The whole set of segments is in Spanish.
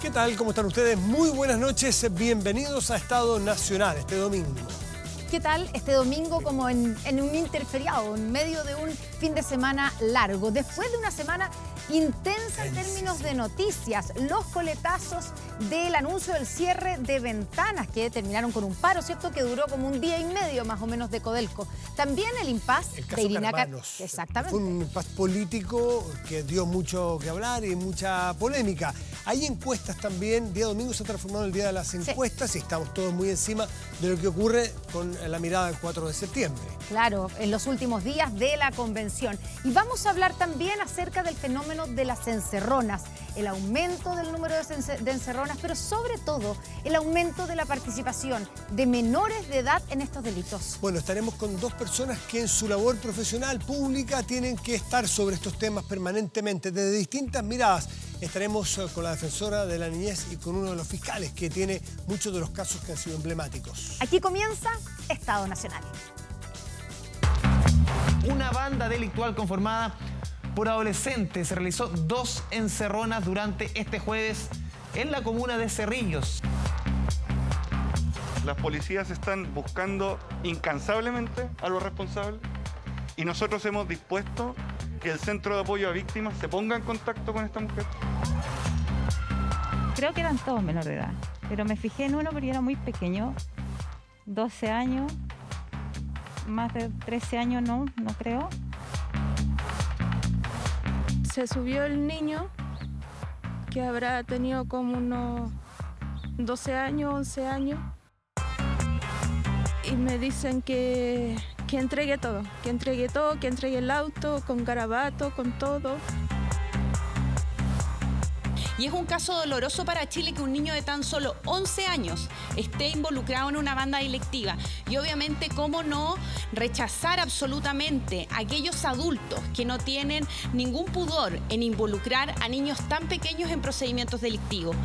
¿Qué tal? ¿Cómo están ustedes? Muy buenas noches, bienvenidos a Estado Nacional este domingo. ¿Qué tal? Este domingo como en un interferiado, en medio de un fin de semana largo, después de una semana intensa en términos de noticias, los coletazos del anuncio del cierre de ventanas que terminaron con un paro, ¿cierto? Que duró como un día y medio más o menos de Codelco. También el impasse El caso de Irina Carmanos. Exactamente. Fue un impasse político que dio mucho que hablar y mucha polémica. Hay encuestas también, día domingo se ha transformado en el día de las encuestas y estamos todos muy encima de lo que ocurre con la mirada del 4 de septiembre. Claro, en los últimos días de la convención. Y vamos a hablar también acerca del fenómeno de las encerronas, el aumento del número de encerronas, pero sobre todo el aumento de la participación de menores de edad en estos delitos. Bueno, estaremos con dos personas que en su labor profesional pública tienen que estar sobre estos temas permanentemente, desde distintas miradas. Estaremos con la defensora de la niñez y con uno de los fiscales que tiene muchos de los casos que han sido emblemáticos. Aquí comienza Estado Nacional. Una banda delictual conformada por adolescentes realizó 2 encerronas durante este jueves en la comuna de Cerrillos. Las policías están buscando incansablemente a los responsables y nosotros hemos dispuesto que el Centro de Apoyo a Víctimas se ponga en contacto con esta mujer. Creo que eran todos menores de edad, pero me fijé en uno porque era muy pequeño, 12 años, más de 13 años no creo. Se subió el niño, que habrá tenido como unos 12 años, 11 años, y me dicen que entregue todo, que entregue el auto, con garabato, con todo. Y es un caso doloroso para Chile que un niño de tan solo 11 años esté involucrado en una banda delictiva. Y obviamente, cómo no rechazar absolutamente a aquellos adultos que no tienen ningún pudor en involucrar a niños tan pequeños en procedimientos delictivos.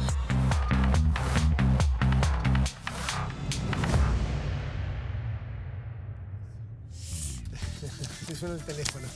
Suena el teléfono.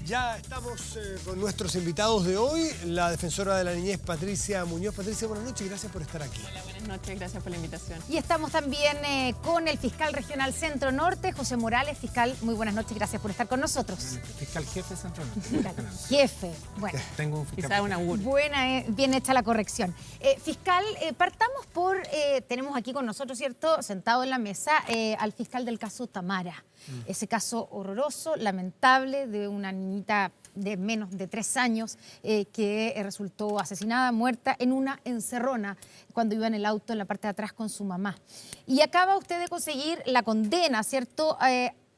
Ya estamos con nuestros invitados de hoy, la defensora de la niñez, Patricia Muñoz. Patricia, buenas noches y gracias por estar aquí. Hola, buenas noches, gracias por la invitación. Y estamos también con el fiscal regional Centro Norte, José Morales. Fiscal, muy buenas noches, gracias por estar con nosotros. Fiscal jefe Centro Norte. Fiscal jefe, bueno. Tengo un fiscal. Quizá un augurio. Buena, bien hecha la corrección. Fiscal, partamos por, tenemos aquí con nosotros, ¿cierto?, sentado en la mesa, al fiscal del caso Tamara. Ese caso horroroso, lamentable, de una niñita de menos de 3 años que resultó asesinada, muerta en una encerrona cuando iba en el auto en la parte de atrás con su mamá. Y acaba usted de conseguir la condena, ¿cierto?,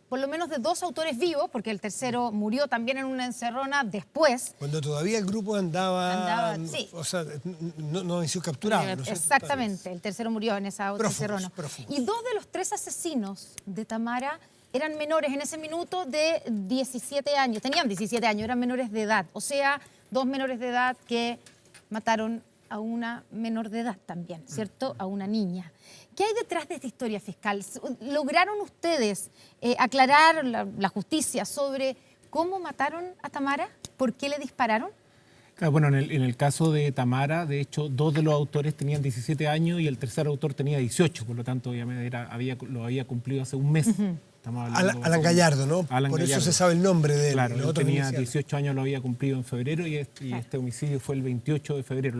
por lo menos de 2 autores vivos, porque el tercero murió también en una encerrona después. Cuando todavía el grupo andaba Sí. O sea, no había sido capturado. ¿no es cierto? Exactamente, el tercero murió en esa otra encerrona. Prófugos. Y 2 de los 3 asesinos de Tamara eran menores en ese minuto de 17 años, tenían 17 años, eran menores de edad. O sea, 2 menores de edad que mataron a una menor de edad también, ¿cierto? A una niña. ¿Qué hay detrás de esta historia, fiscal? ¿Lograron ustedes aclarar la justicia sobre cómo mataron a Tamara? ¿Por qué le dispararon? Claro, bueno, en el caso de Tamara, de hecho, 2 de los autores tenían 17 años y el tercer autor tenía 18, por lo tanto, obviamente lo había cumplido hace un mes. Alan Gallardo, ¿no? Alan Por Gallardo. eso se sabe el nombre de él. Claro, los él otros tenía iniciales. 18 años, lo había cumplido en febrero y este homicidio fue el 28 de febrero,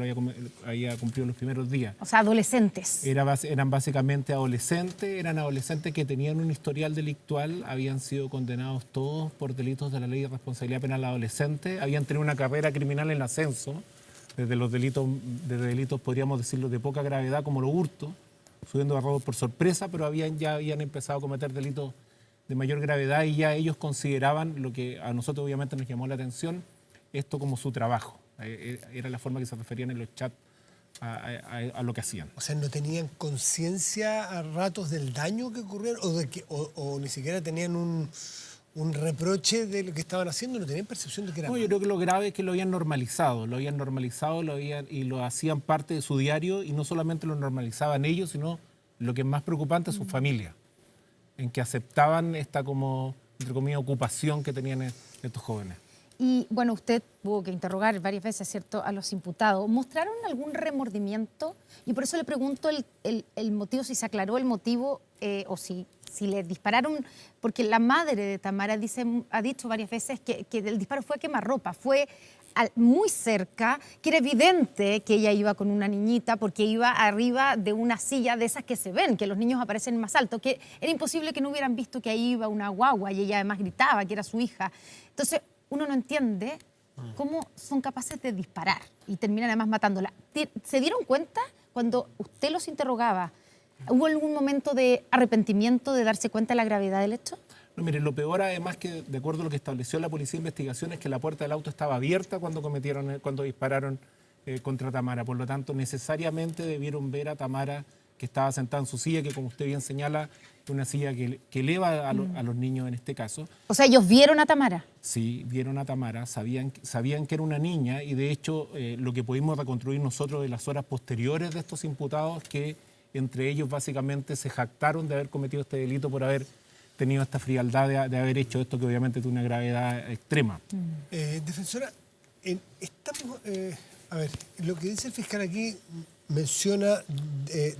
había cumplido los primeros días. O sea, adolescentes. Eran básicamente adolescentes, que tenían un historial delictual, habían sido condenados todos por delitos de la Ley de Responsabilidad Penal Adolescente, habían tenido una carrera criminal en ascenso, desde delitos, podríamos decirlo, de poca gravedad, como los hurtos, subiendo a robos por sorpresa, pero ya habían empezado a cometer delitos de mayor gravedad y ya ellos consideraban, lo que a nosotros obviamente nos llamó la atención, esto como su trabajo. Era la forma que se referían en los chats a lo que hacían. O sea, ¿no tenían conciencia a ratos del daño que ocurrieron o ni siquiera tenían un reproche de lo que estaban haciendo? ¿No tenían percepción de que era No, yo creo que lo grave es que lo habían normalizado y lo hacían parte de su diario y no solamente lo normalizaban ellos, sino lo que es más preocupante, su familia, en que aceptaban esta como, entre comillas, ocupación que tenían estos jóvenes. Y bueno, usted tuvo que interrogar varias veces, ¿cierto?, a los imputados. ¿Mostraron algún remordimiento? Y por eso le pregunto el motivo, si se aclaró el motivo o si le dispararon, porque la madre de Tamara ha dicho varias veces que el disparo fue a quemarropa, fue muy cerca, que era evidente que ella iba con una niñita porque iba arriba de una silla de esas que se ven, que los niños aparecen más alto, que era imposible que no hubieran visto que ahí iba una guagua y ella además gritaba que era su hija. Entonces, uno no entiende cómo son capaces de disparar y terminan además matándola. ¿Se dieron cuenta cuando usted los interrogaba? ¿Hubo algún momento de arrepentimiento, de darse cuenta de la gravedad del hecho? No, mire, lo peor además que, de acuerdo a lo que estableció la Policía de Investigación, es que la puerta del auto estaba abierta cuando dispararon contra Tamara. Por lo tanto, necesariamente debieron ver a Tamara, que estaba sentada en su silla, que como usted bien señala, es una silla que eleva a los niños en este caso. O sea, ¿ellos vieron a Tamara? Sí, vieron a Tamara, sabían que era una niña y de hecho lo que pudimos reconstruir nosotros de las horas posteriores de estos imputados, que entre ellos básicamente se jactaron de haber cometido este delito por haber tenido esta frialdad de haber hecho esto, que obviamente tiene una gravedad extrema. Defensora, a ver, lo que dice el fiscal aquí menciona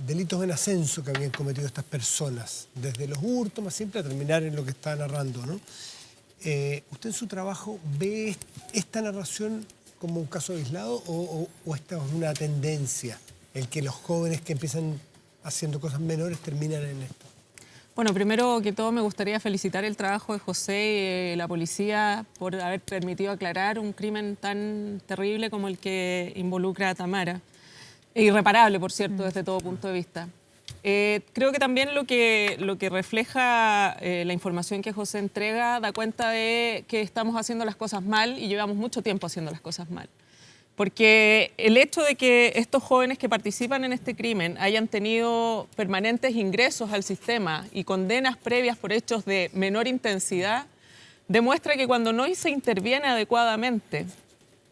delitos en ascenso que habían cometido estas personas, desde los hurtos más siempre a terminar en lo que está narrando, ¿no? ¿Usted en su trabajo ve esta narración como un caso aislado o esta es una tendencia, el que los jóvenes que empiezan haciendo cosas menores terminan en esto? Bueno, primero que todo me gustaría felicitar el trabajo de José y la policía por haber permitido aclarar un crimen tan terrible como el que involucra a Tamara. E irreparable, por cierto, desde todo punto de vista. Creo que también lo que refleja la información que José entrega da cuenta de que estamos haciendo las cosas mal y llevamos mucho tiempo haciendo las cosas mal. Porque el hecho de que estos jóvenes que participan en este crimen hayan tenido permanentes ingresos al sistema y condenas previas por hechos de menor intensidad, demuestra que cuando no se interviene adecuadamente,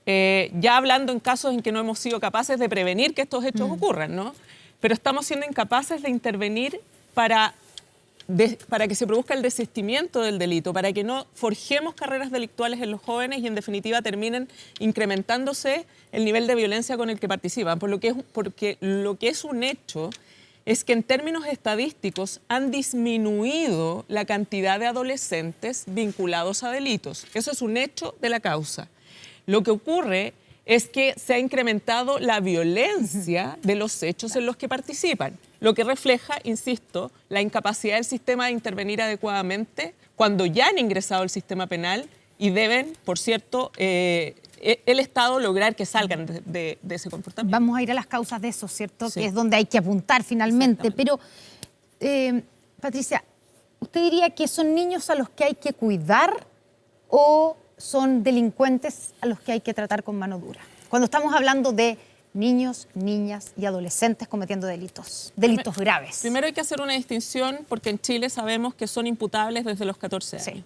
ya hablando en casos en que no hemos sido capaces de prevenir que estos hechos ocurran, ¿no? Pero estamos siendo incapaces de intervenir para que se produzca el desistimiento del delito, para que no forjemos carreras delictuales en los jóvenes y en definitiva terminen incrementándose el nivel de violencia con el que participan. Porque lo que es un hecho es que en términos estadísticos han disminuido la cantidad de adolescentes vinculados a delitos. Eso es un hecho de la causa. Lo que ocurre es que se ha incrementado la violencia de los hechos en los que participan, lo que refleja, insisto, la incapacidad del sistema de intervenir adecuadamente cuando ya han ingresado al sistema penal y deben, por cierto, el Estado lograr que salgan de ese comportamiento. Vamos a ir a las causas de eso, ¿cierto? Sí. Que es donde hay que apuntar finalmente. Pero, Patricia, ¿usted diría que son niños a los que hay que cuidar o son delincuentes a los que hay que tratar con mano dura? Cuando estamos hablando de niños, niñas y adolescentes cometiendo delitos graves. Primero hay que hacer una distinción porque en Chile sabemos que son imputables desde los 14 años. Sí.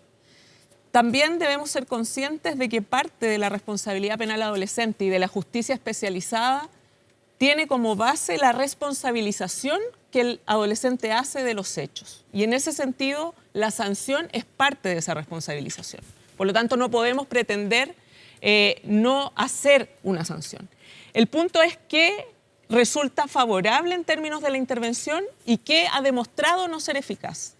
También debemos ser conscientes de que parte de la responsabilidad penal adolescente y de la justicia especializada tiene como base la responsabilización que el adolescente hace de los hechos. Y en ese sentido, la sanción es parte de esa responsabilización. Por lo tanto, no podemos pretender no hacer una sanción. El punto es que resulta favorable en términos de la intervención y que ha demostrado no ser eficaz.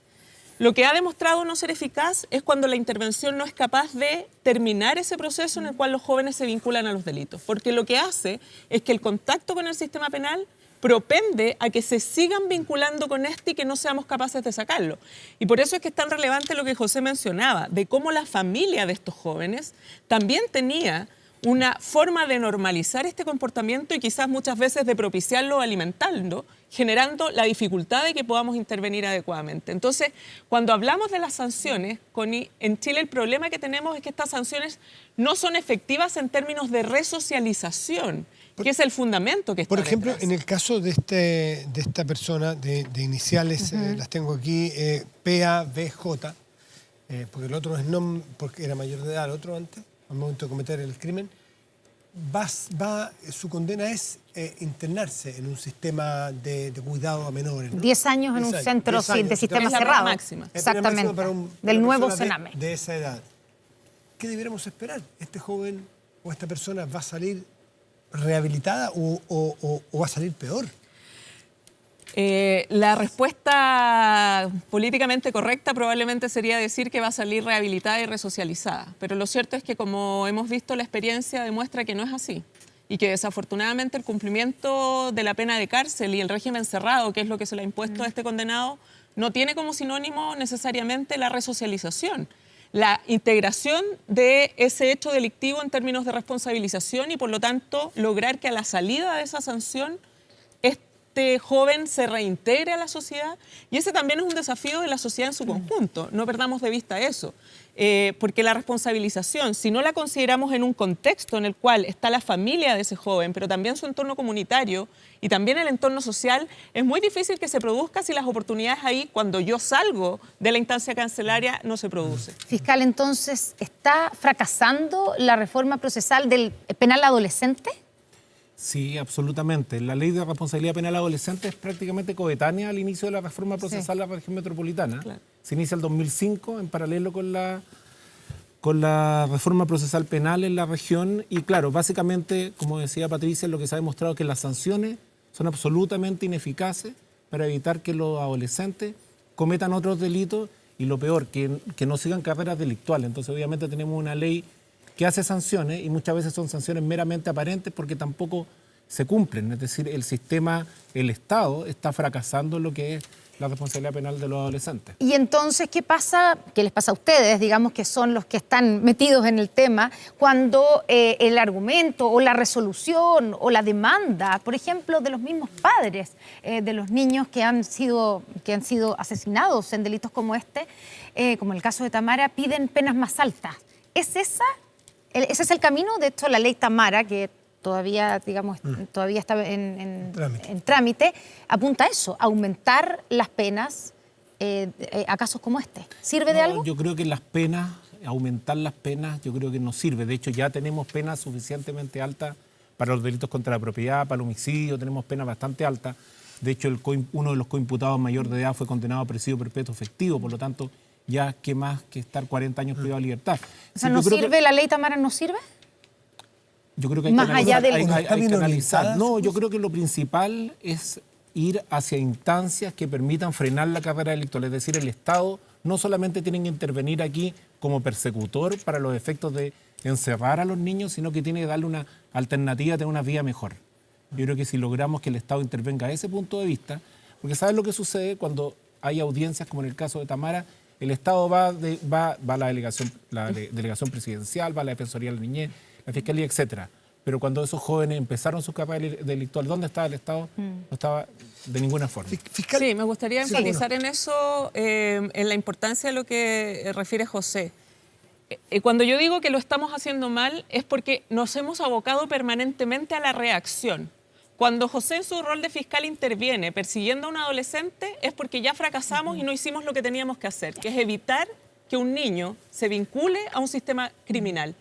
Lo que ha demostrado no ser eficaz es cuando la intervención no es capaz de terminar ese proceso en el cual los jóvenes se vinculan a los delitos. Porque lo que hace es que el contacto con el sistema penal propende a que se sigan vinculando con este y que no seamos capaces de sacarlo. Y por eso es que es tan relevante lo que José mencionaba, de cómo la familia de estos jóvenes también tenía una forma de normalizar este comportamiento y quizás muchas veces de propiciarlo o alimentarlo, generando la dificultad de que podamos intervenir adecuadamente. Entonces, cuando hablamos de las sanciones, Connie, en Chile el problema que tenemos es que estas sanciones no son efectivas en términos de resocialización, que es el fundamento que está Por ejemplo, detrás. en el caso de esta persona, de iniciales, las tengo aquí, PABJ, porque el otro es porque era mayor de edad, el otro antes, al momento de cometer el crimen, su condena es internarse en un sistema de cuidado a menores, ¿no? 10 años en un centro de sistema cerrado. Máxima. Exactamente, del nuevo Sename. De esa edad. ¿qué debiéramos esperar? ¿Este joven o esta persona va a salir rehabilitada o va a salir peor? La respuesta políticamente correcta probablemente sería decir que va a salir rehabilitada y resocializada. Pero lo cierto es que, como hemos visto, la experiencia demuestra que no es así. Y que desafortunadamente el cumplimiento de la pena de cárcel y el régimen cerrado, que es lo que se le ha impuesto a este condenado, no tiene como sinónimo necesariamente la resocialización, la integración de ese hecho delictivo en términos de responsabilización y, por lo tanto, lograr que a la salida de esa sanción este joven se reintegre a la sociedad. Y ese también es un desafío de la sociedad en su conjunto. No perdamos de vista eso. Porque la responsabilización, si no la consideramos en un contexto en el cual está la familia de ese joven, pero también su entorno comunitario y también el entorno social, es muy difícil que se produzca si las oportunidades ahí, cuando yo salgo de la instancia cancelaria, no se produce. Fiscal, entonces, ¿está fracasando la reforma procesal del penal adolescente? Sí, absolutamente. La ley de responsabilidad penal adolescente es prácticamente coetánea al inicio de la reforma procesal de la región metropolitana. Claro. Se inicia el 2005 en paralelo con la reforma procesal penal en la región y claro, básicamente, como decía Patricia, lo que se ha demostrado es que las sanciones son absolutamente ineficaces para evitar que los adolescentes cometan otros delitos y lo peor, que no sigan carreras delictuales. Entonces obviamente tenemos una ley que hace sanciones y muchas veces son sanciones meramente aparentes porque tampoco se cumplen. Es decir, el sistema, el Estado está fracasando en lo que es la responsabilidad penal de los adolescentes. Y entonces, ¿qué pasa? ¿Qué les pasa a ustedes, digamos, que son los que están metidos en el tema, cuando el argumento o la resolución o la demanda, por ejemplo, de los mismos padres de los niños que han sido asesinados en delitos como este, como el caso de Tamara, piden penas más altas? ¿Ese es el camino? De hecho, la ley Tamara, que todavía, digamos, todavía está en trámite, apunta a eso, a aumentar las penas a casos como este. ¿Sirve de algo? Yo creo que las penas, aumentar las penas, yo creo que no sirve. De hecho, ya tenemos penas suficientemente altas para los delitos contra la propiedad, para el homicidio, tenemos penas bastante altas. De hecho, uno de los coimputados mayor de edad fue condenado a presidio perpetuo efectivo, por lo tanto, ya qué más que estar 40 años privado de libertad. O sea, ¿no sirve? ¿La ley Tamara no sirve? Yo creo que hay más que allá analizar, hay que analizar. No, yo creo que lo principal es ir hacia instancias que permitan frenar la carrera delictual. Es decir, el Estado no solamente tiene que intervenir aquí como persecutor para los efectos de encerrar a los niños, sino que tiene que darle una alternativa, tener una vía mejor. Yo creo que si logramos que el Estado intervenga a ese punto de vista, porque ¿sabes lo que sucede cuando hay audiencias como en el caso de Tamara? El Estado va a la delegación presidencial, va a la Defensoría de la Niñez, la Fiscalía, etcétera. Pero cuando esos jóvenes empezaron su carrera delictual, ¿dónde estaba el Estado? No estaba de ninguna forma. Fiscal. Sí, me gustaría enfatizar en eso, en la importancia de lo que refiere José. Cuando yo digo que lo estamos haciendo mal es porque nos hemos abocado permanentemente a la reacción. Cuando José en su rol de fiscal interviene persiguiendo a un adolescente es porque ya fracasamos y no hicimos lo que teníamos que hacer, que es evitar que un niño se vincule a un sistema criminal.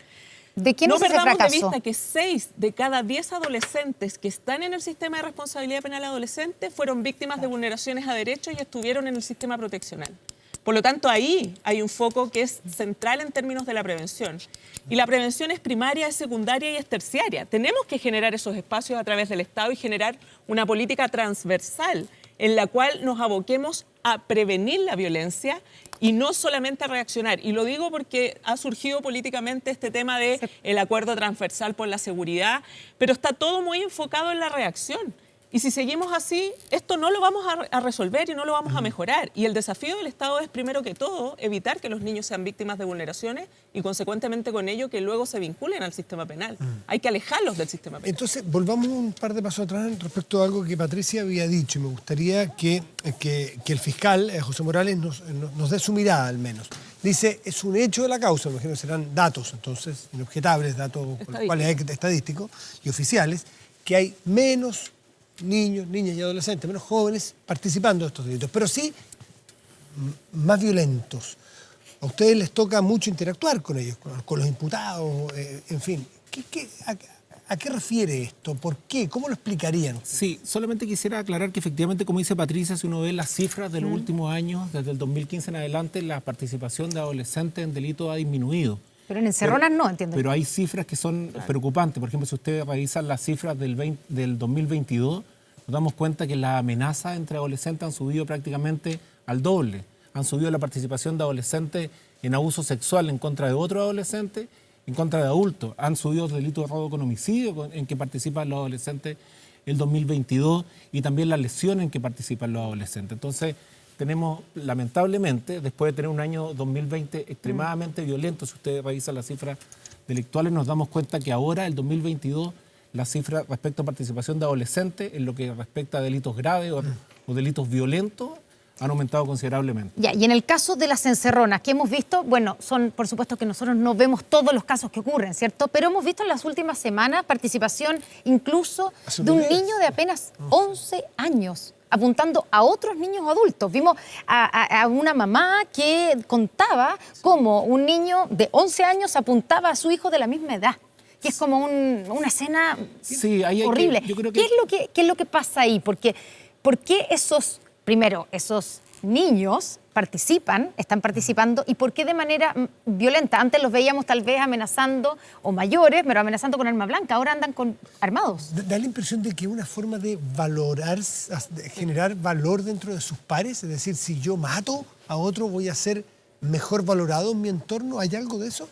¿De quién no es ese perdamos de fracaso? vista que 6 de cada 10 adolescentes que están en el sistema de responsabilidad penal adolescente fueron víctimas de vulneraciones a derechos y estuvieron en el sistema proteccional. Por lo tanto, ahí hay un foco que es central en términos de la prevención. Y la prevención es primaria, es secundaria y es terciaria. Tenemos que generar esos espacios a través del Estado y generar una política transversal en la cual nos aboquemos a prevenir la violencia y no solamente a reaccionar. Y lo digo porque ha surgido políticamente este tema del acuerdo transversal por la seguridad, pero está todo muy enfocado en la reacción. Y si seguimos así, esto no lo vamos a resolver y no lo vamos a mejorar. Y el desafío del Estado es, primero que todo, evitar que los niños sean víctimas de vulneraciones y, consecuentemente con ello, que luego se vinculen al sistema penal. Hay que alejarlos del sistema penal. Entonces, volvamos un par de pasos atrás respecto a algo que Patricia había dicho. Me gustaría que el fiscal, José Morales, nos dé su mirada, al menos. Dice, es un hecho de la causa, me imagino que serán datos, entonces, inobjetables, datos por los cuales hay estadísticos y oficiales, que hay menos niños, niñas y adolescentes, menos jóvenes participando de estos delitos, pero sí más violentos. A ustedes les toca mucho interactuar con ellos, con los imputados, en fin. ¿A qué refiere esto? ¿Por qué? ¿Cómo lo explicarían? Sí, solamente quisiera aclarar que efectivamente, como dice Patricia, si uno ve las cifras de los últimos años, desde el 2015 en adelante, la participación de adolescentes en delitos ha disminuido. Pero en encerronas no, entiendo. Pero hay cifras que son preocupantes. Por ejemplo, si ustedes revisan las cifras del 2022, nos damos cuenta que las amenazas entre adolescentes han subido prácticamente al doble. Han subido la participación de adolescentes en abuso sexual en contra de otros adolescentes, en contra de adultos. Han subido los delitos de robo con homicidio en que participan los adolescentes el 2022 y también las lesiones en que participan los adolescentes. Entonces, tenemos, lamentablemente, después de tener un año 2020 extremadamente violento, si ustedes revisan las cifras delictuales, nos damos cuenta que ahora, el 2022, las cifras respecto a participación de adolescentes, en lo que respecta a delitos graves o delitos violentos, han aumentado considerablemente. Ya, y en el caso de las encerronas que hemos visto, bueno, son por supuesto que nosotros no vemos todos los casos que ocurren, ¿cierto? Pero hemos visto en las últimas semanas participación incluso de un niño de apenas 11 años, apuntando a otros niños adultos. Vimos a una mamá que contaba cómo un niño de 11 años apuntaba a su hijo de la misma edad, que es como una escena horrible. ¿Qué es lo que pasa ahí? Porque, ¿por qué esos niños están participando y por qué de manera violenta? Antes los veíamos tal vez amenazando, o mayores, pero amenazando con arma blanca, ahora andan armados. Da la impresión de que es una forma de valorar, de generar valor dentro de sus pares, es decir, si yo mato a otro voy a ser mejor valorado en mi entorno, ¿hay algo de eso?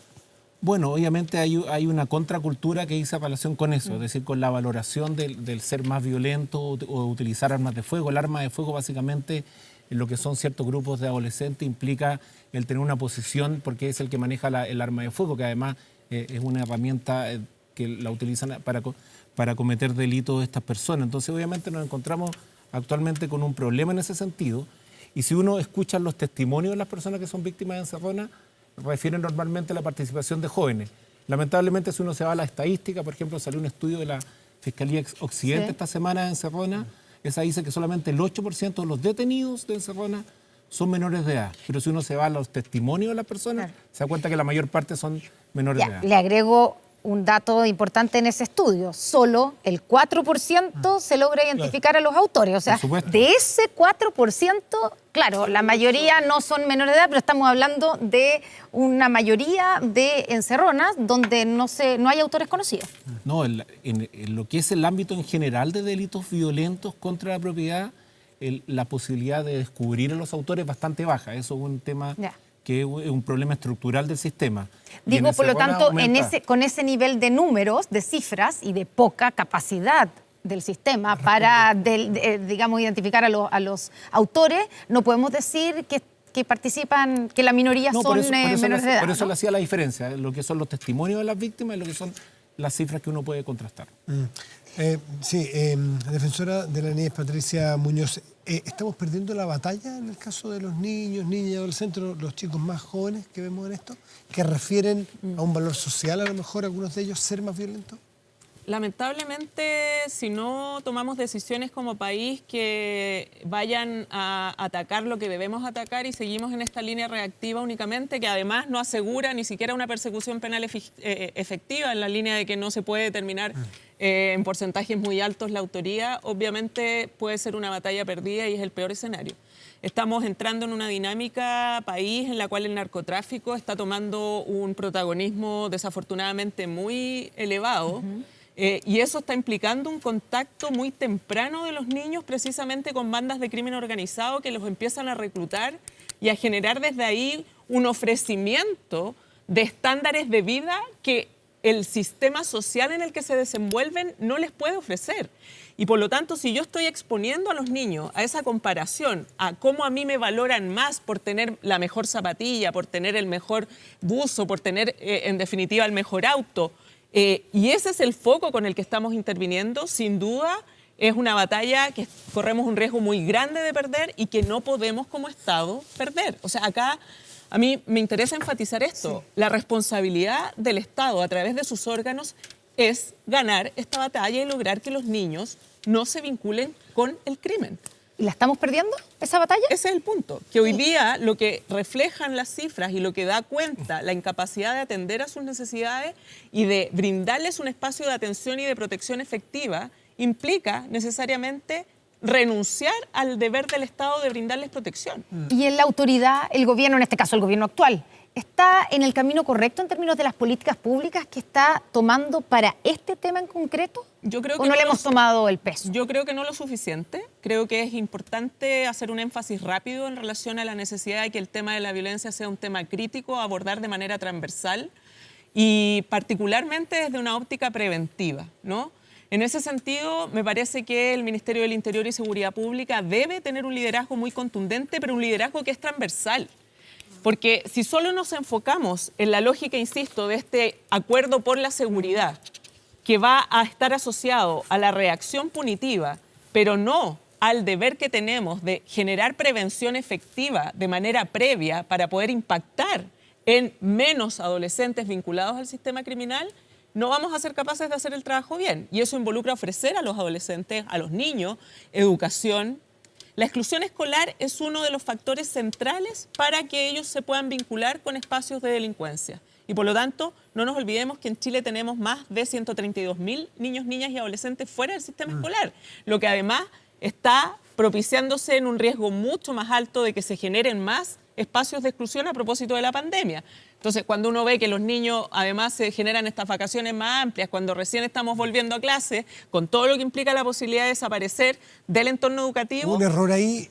Bueno, obviamente hay una contracultura que dice relación con eso, es decir, con la valoración del ser más violento o utilizar armas de fuego. El arma de fuego básicamente en lo que son ciertos grupos de adolescentes implica el tener una posición porque es el que maneja el arma de fuego, que además es una herramienta que la utilizan para cometer delitos estas personas. Entonces obviamente nos encontramos actualmente con un problema en ese sentido y si uno escucha los testimonios de las personas que son víctimas de encerrona, refieren normalmente a la participación de jóvenes. Lamentablemente, si uno se va a la estadística, por ejemplo, salió un estudio de la Fiscalía Occidente esta semana de encerrona, esa dice que solamente el 8% de los detenidos de encerrona son menores de edad. Pero si uno se va a los testimonios de las personas, se da cuenta que la mayor parte son menores de edad. Le agrego un dato importante en ese estudio. Solo el 4% se logra identificar a los autores. O sea, de ese 4%, claro, la mayoría no son menores de edad, pero estamos hablando de una mayoría de encerronas donde no hay autores conocidos. No, en lo que es el ámbito en general de delitos violentos contra la propiedad, la posibilidad de descubrir a los autores es bastante baja. Eso es un tema que es un problema estructural del sistema. Digo, por lo tanto, con ese nivel de números, de cifras y de poca capacidad del sistema para, digamos, identificar a los autores, no podemos decir que participan, que la minoría son menores de edad. Por eso le hacía la diferencia, lo que son los testimonios de las víctimas y lo que son las cifras que uno puede contrastar. Defensora de la niñez Patricia Muñoz, ¿estamos perdiendo la batalla en el caso de los niños, niñas y adolescentes, los chicos más jóvenes que vemos en esto, que refieren a un valor social, a lo mejor algunos de ellos ser más violentos? Lamentablemente, si no tomamos decisiones como país que vayan a atacar lo que debemos atacar y seguimos en esta línea reactiva únicamente, que además no asegura ni siquiera una persecución penal efectiva, en la línea de que no se puede determinar en porcentajes muy altos la autoría, obviamente puede ser una batalla perdida y es el peor escenario. Estamos entrando en una dinámica país en la cual el narcotráfico está tomando un protagonismo desafortunadamente muy elevado. Y eso está implicando un contacto muy temprano de los niños precisamente con bandas de crimen organizado que los empiezan a reclutar y a generar desde ahí un ofrecimiento de estándares de vida que el sistema social en el que se desenvuelven no les puede ofrecer. Y por lo tanto, si yo estoy exponiendo a los niños a esa comparación, a cómo a mí me valoran más por tener la mejor zapatilla, por tener el mejor buzo, por tener en definitiva el mejor auto, y ese es el foco con el que estamos interviniendo, sin duda es una batalla que corremos un riesgo muy grande de perder y que no podemos como Estado perder. O sea, acá a mí me interesa enfatizar esto. La responsabilidad del Estado a través de sus órganos es ganar esta batalla y lograr que los niños no se vinculen con el crimen. ¿Y la estamos perdiendo, esa batalla? Ese es el punto, que hoy día lo que reflejan las cifras y lo que da cuenta la incapacidad de atender a sus necesidades y de brindarles un espacio de atención y de protección efectiva implica necesariamente renunciar al deber del Estado de brindarles protección. Y en la autoridad, el gobierno, en este caso el gobierno actual, ¿está en el camino correcto en términos de las políticas públicas que está tomando para este tema en concreto? Yo creo que ¿O no le hemos tomado el peso? Yo creo que no lo suficiente. Creo que es importante hacer un énfasis rápido en relación a la necesidad de que el tema de la violencia sea un tema crítico a abordar de manera transversal y particularmente desde una óptica preventiva, ¿no? En ese sentido, me parece que el Ministerio del Interior y Seguridad Pública debe tener un liderazgo muy contundente, pero un liderazgo que es transversal. Porque si solo nos enfocamos en la lógica, insisto, de este acuerdo por la seguridad, que va a estar asociado a la reacción punitiva, pero no al deber que tenemos de generar prevención efectiva de manera previa para poder impactar en menos adolescentes vinculados al sistema criminal, no vamos a ser capaces de hacer el trabajo bien. Y eso involucra ofrecer a los adolescentes, a los niños, educación. La exclusión escolar es uno de los factores centrales para que ellos se puedan vincular con espacios de delincuencia. Y por lo tanto, no nos olvidemos que en Chile tenemos más de 132.000 niños, niñas y adolescentes fuera del sistema escolar, lo que además está propiciándose en un riesgo mucho más alto de que se generen más espacios de exclusión a propósito de la pandemia. Entonces, cuando uno ve que los niños además se generan estas vacaciones más amplias, cuando recién estamos volviendo a clase, con todo lo que implica la posibilidad de desaparecer del entorno educativo... Un error ahí.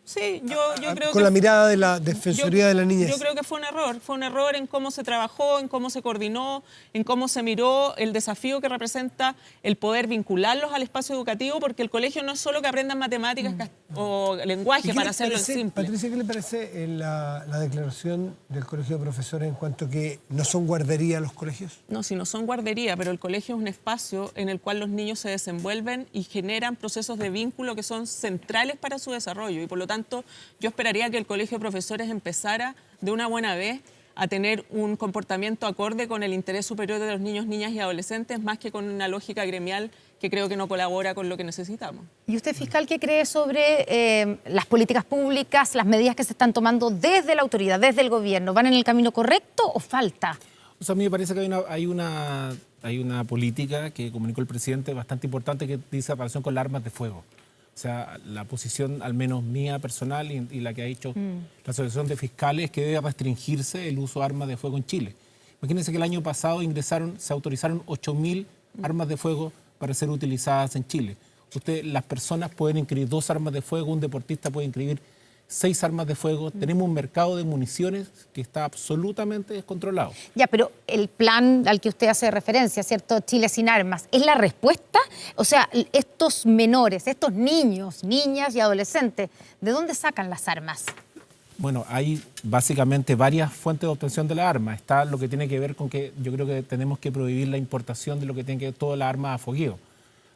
Sí, yo creo con que... la mirada de la Defensoría de la Niñez. Yo creo que fue un error en cómo se trabajó, en cómo se coordinó, en cómo se miró el desafío que representa el poder vincularlos al espacio educativo, porque el colegio no es solo que aprendan matemáticas o lenguaje para hacerlo simple. Patricia, ¿qué le parece la declaración del Colegio de Profesores en cuanto a que no son guardería los colegios? No, si no son guardería, pero el colegio es un espacio en el cual los niños se desenvuelven y generan procesos de vínculo que son centrales para su desarrollo, y por lo tanto yo esperaría que el Colegio de Profesores empezara de una buena vez a tener un comportamiento acorde con el interés superior de los niños, niñas y adolescentes, más que con una lógica gremial que creo que no colabora con lo que necesitamos. ¿Y usted, fiscal, qué cree sobre las políticas públicas, las medidas que se están tomando desde la autoridad, desde el gobierno? ¿Van en el camino correcto o falta? O sea, a mí me parece que hay una política que comunicó el presidente bastante importante que dice relación con las armas de fuego. O sea, la posición, al menos mía personal y la que ha dicho la Asociación de Fiscales, es que debe restringirse el uso de armas de fuego en Chile. Imagínense que el año pasado se autorizaron 8.000 armas de fuego para ser utilizadas en Chile. Las personas pueden inscribir 2 armas de fuego, un deportista puede inscribir 6 armas de fuego. Tenemos un mercado de municiones que está absolutamente descontrolado. Ya, pero el plan al que usted hace referencia, ¿cierto? Chile sin armas, ¿es la respuesta? O sea, estos menores, estos niños, niñas y adolescentes, ¿de dónde sacan las armas? Bueno, hay básicamente varias fuentes de obtención de las armas. Está lo que tiene que ver con que yo creo que tenemos que prohibir la importación de lo que tiene que ver todas las armas a fogueo.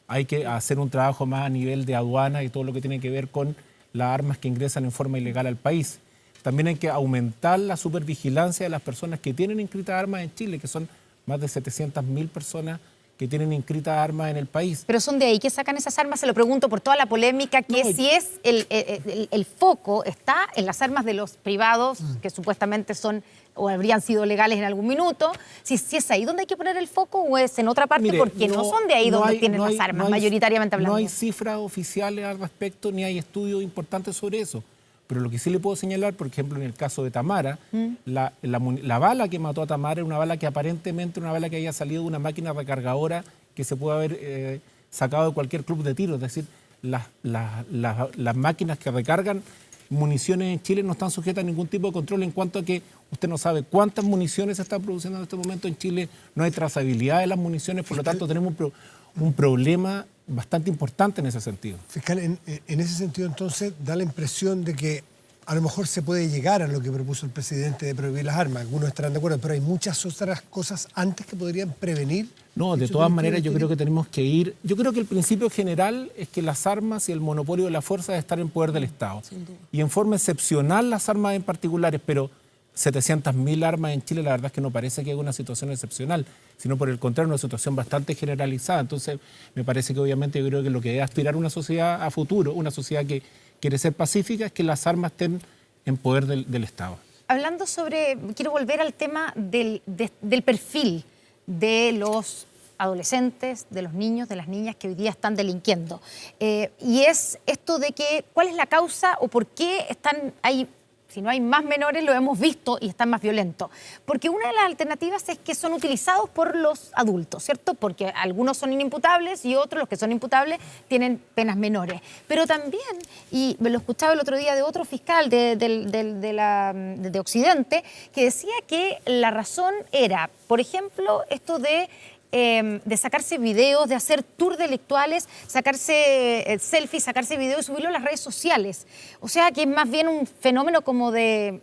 Hay que hacer un trabajo más a nivel de aduana y todo lo que tiene que ver con las armas que ingresan en forma ilegal al país. También hay que aumentar la supervigilancia de las personas que tienen inscritas armas en Chile, que son más de 700.000 personas que tienen inscritas armas en el país. Pero son de ahí que sacan esas armas, se lo pregunto por toda la polémica, que si es el foco está en las armas de los privados, que supuestamente son o habrían sido legales en algún minuto, si es ahí donde hay que poner el foco o es en otra parte. Mire, porque no son de ahí donde tienen las armas, mayoritariamente hablando. No hay cifras oficiales al respecto, ni hay estudios importantes sobre eso. Pero lo que sí le puedo señalar, por ejemplo, en el caso de Tamara, la bala que mató a Tamara era una bala que aparentemente una bala que había salido de una máquina recargadora que se puede haber sacado de cualquier club de tiro. Es decir, las máquinas que recargan municiones en Chile no están sujetas a ningún tipo de control en cuanto a que usted no sabe cuántas municiones se están produciendo en este momento en Chile, no hay trazabilidad de las municiones, por lo tanto tenemos un problema bastante importante en ese sentido. Fiscal, en ese sentido entonces da la impresión de que a lo mejor se puede llegar a lo que propuso el presidente de prohibir las armas. Algunos estarán de acuerdo, pero hay muchas otras cosas antes que podrían prevenir. No, de todas maneras yo creo que tenemos que ir... Yo creo que el principio general es que las armas y el monopolio de la fuerza debe estar en poder del Estado. Y en forma excepcional las armas en particulares, pero 700.000 armas en Chile, la verdad es que no parece que haya una situación excepcional, sino por el contrario, una situación bastante generalizada. Entonces, me parece que obviamente yo creo que lo que debe aspirar una sociedad a futuro, una sociedad que quiere ser pacífica, es que las armas estén en poder del Estado. Hablando quiero volver al tema del perfil de los adolescentes, de los niños, de las niñas que hoy día están delinquiendo. Y es esto de que, ¿cuál es la causa o por qué están ahí? Si no hay más menores, lo hemos visto y están más violentos. Porque una de las alternativas es que son utilizados por los adultos, ¿cierto? Porque algunos son inimputables y otros, los que son imputables, tienen penas menores. Pero también, y me lo escuchaba el otro día de otro fiscal de Occidente, que decía que la razón era, por ejemplo, esto de sacarse videos, de hacer tours delictuales, sacarse selfies, sacarse videos y subirlo a las redes sociales. O sea, que es más bien un fenómeno como de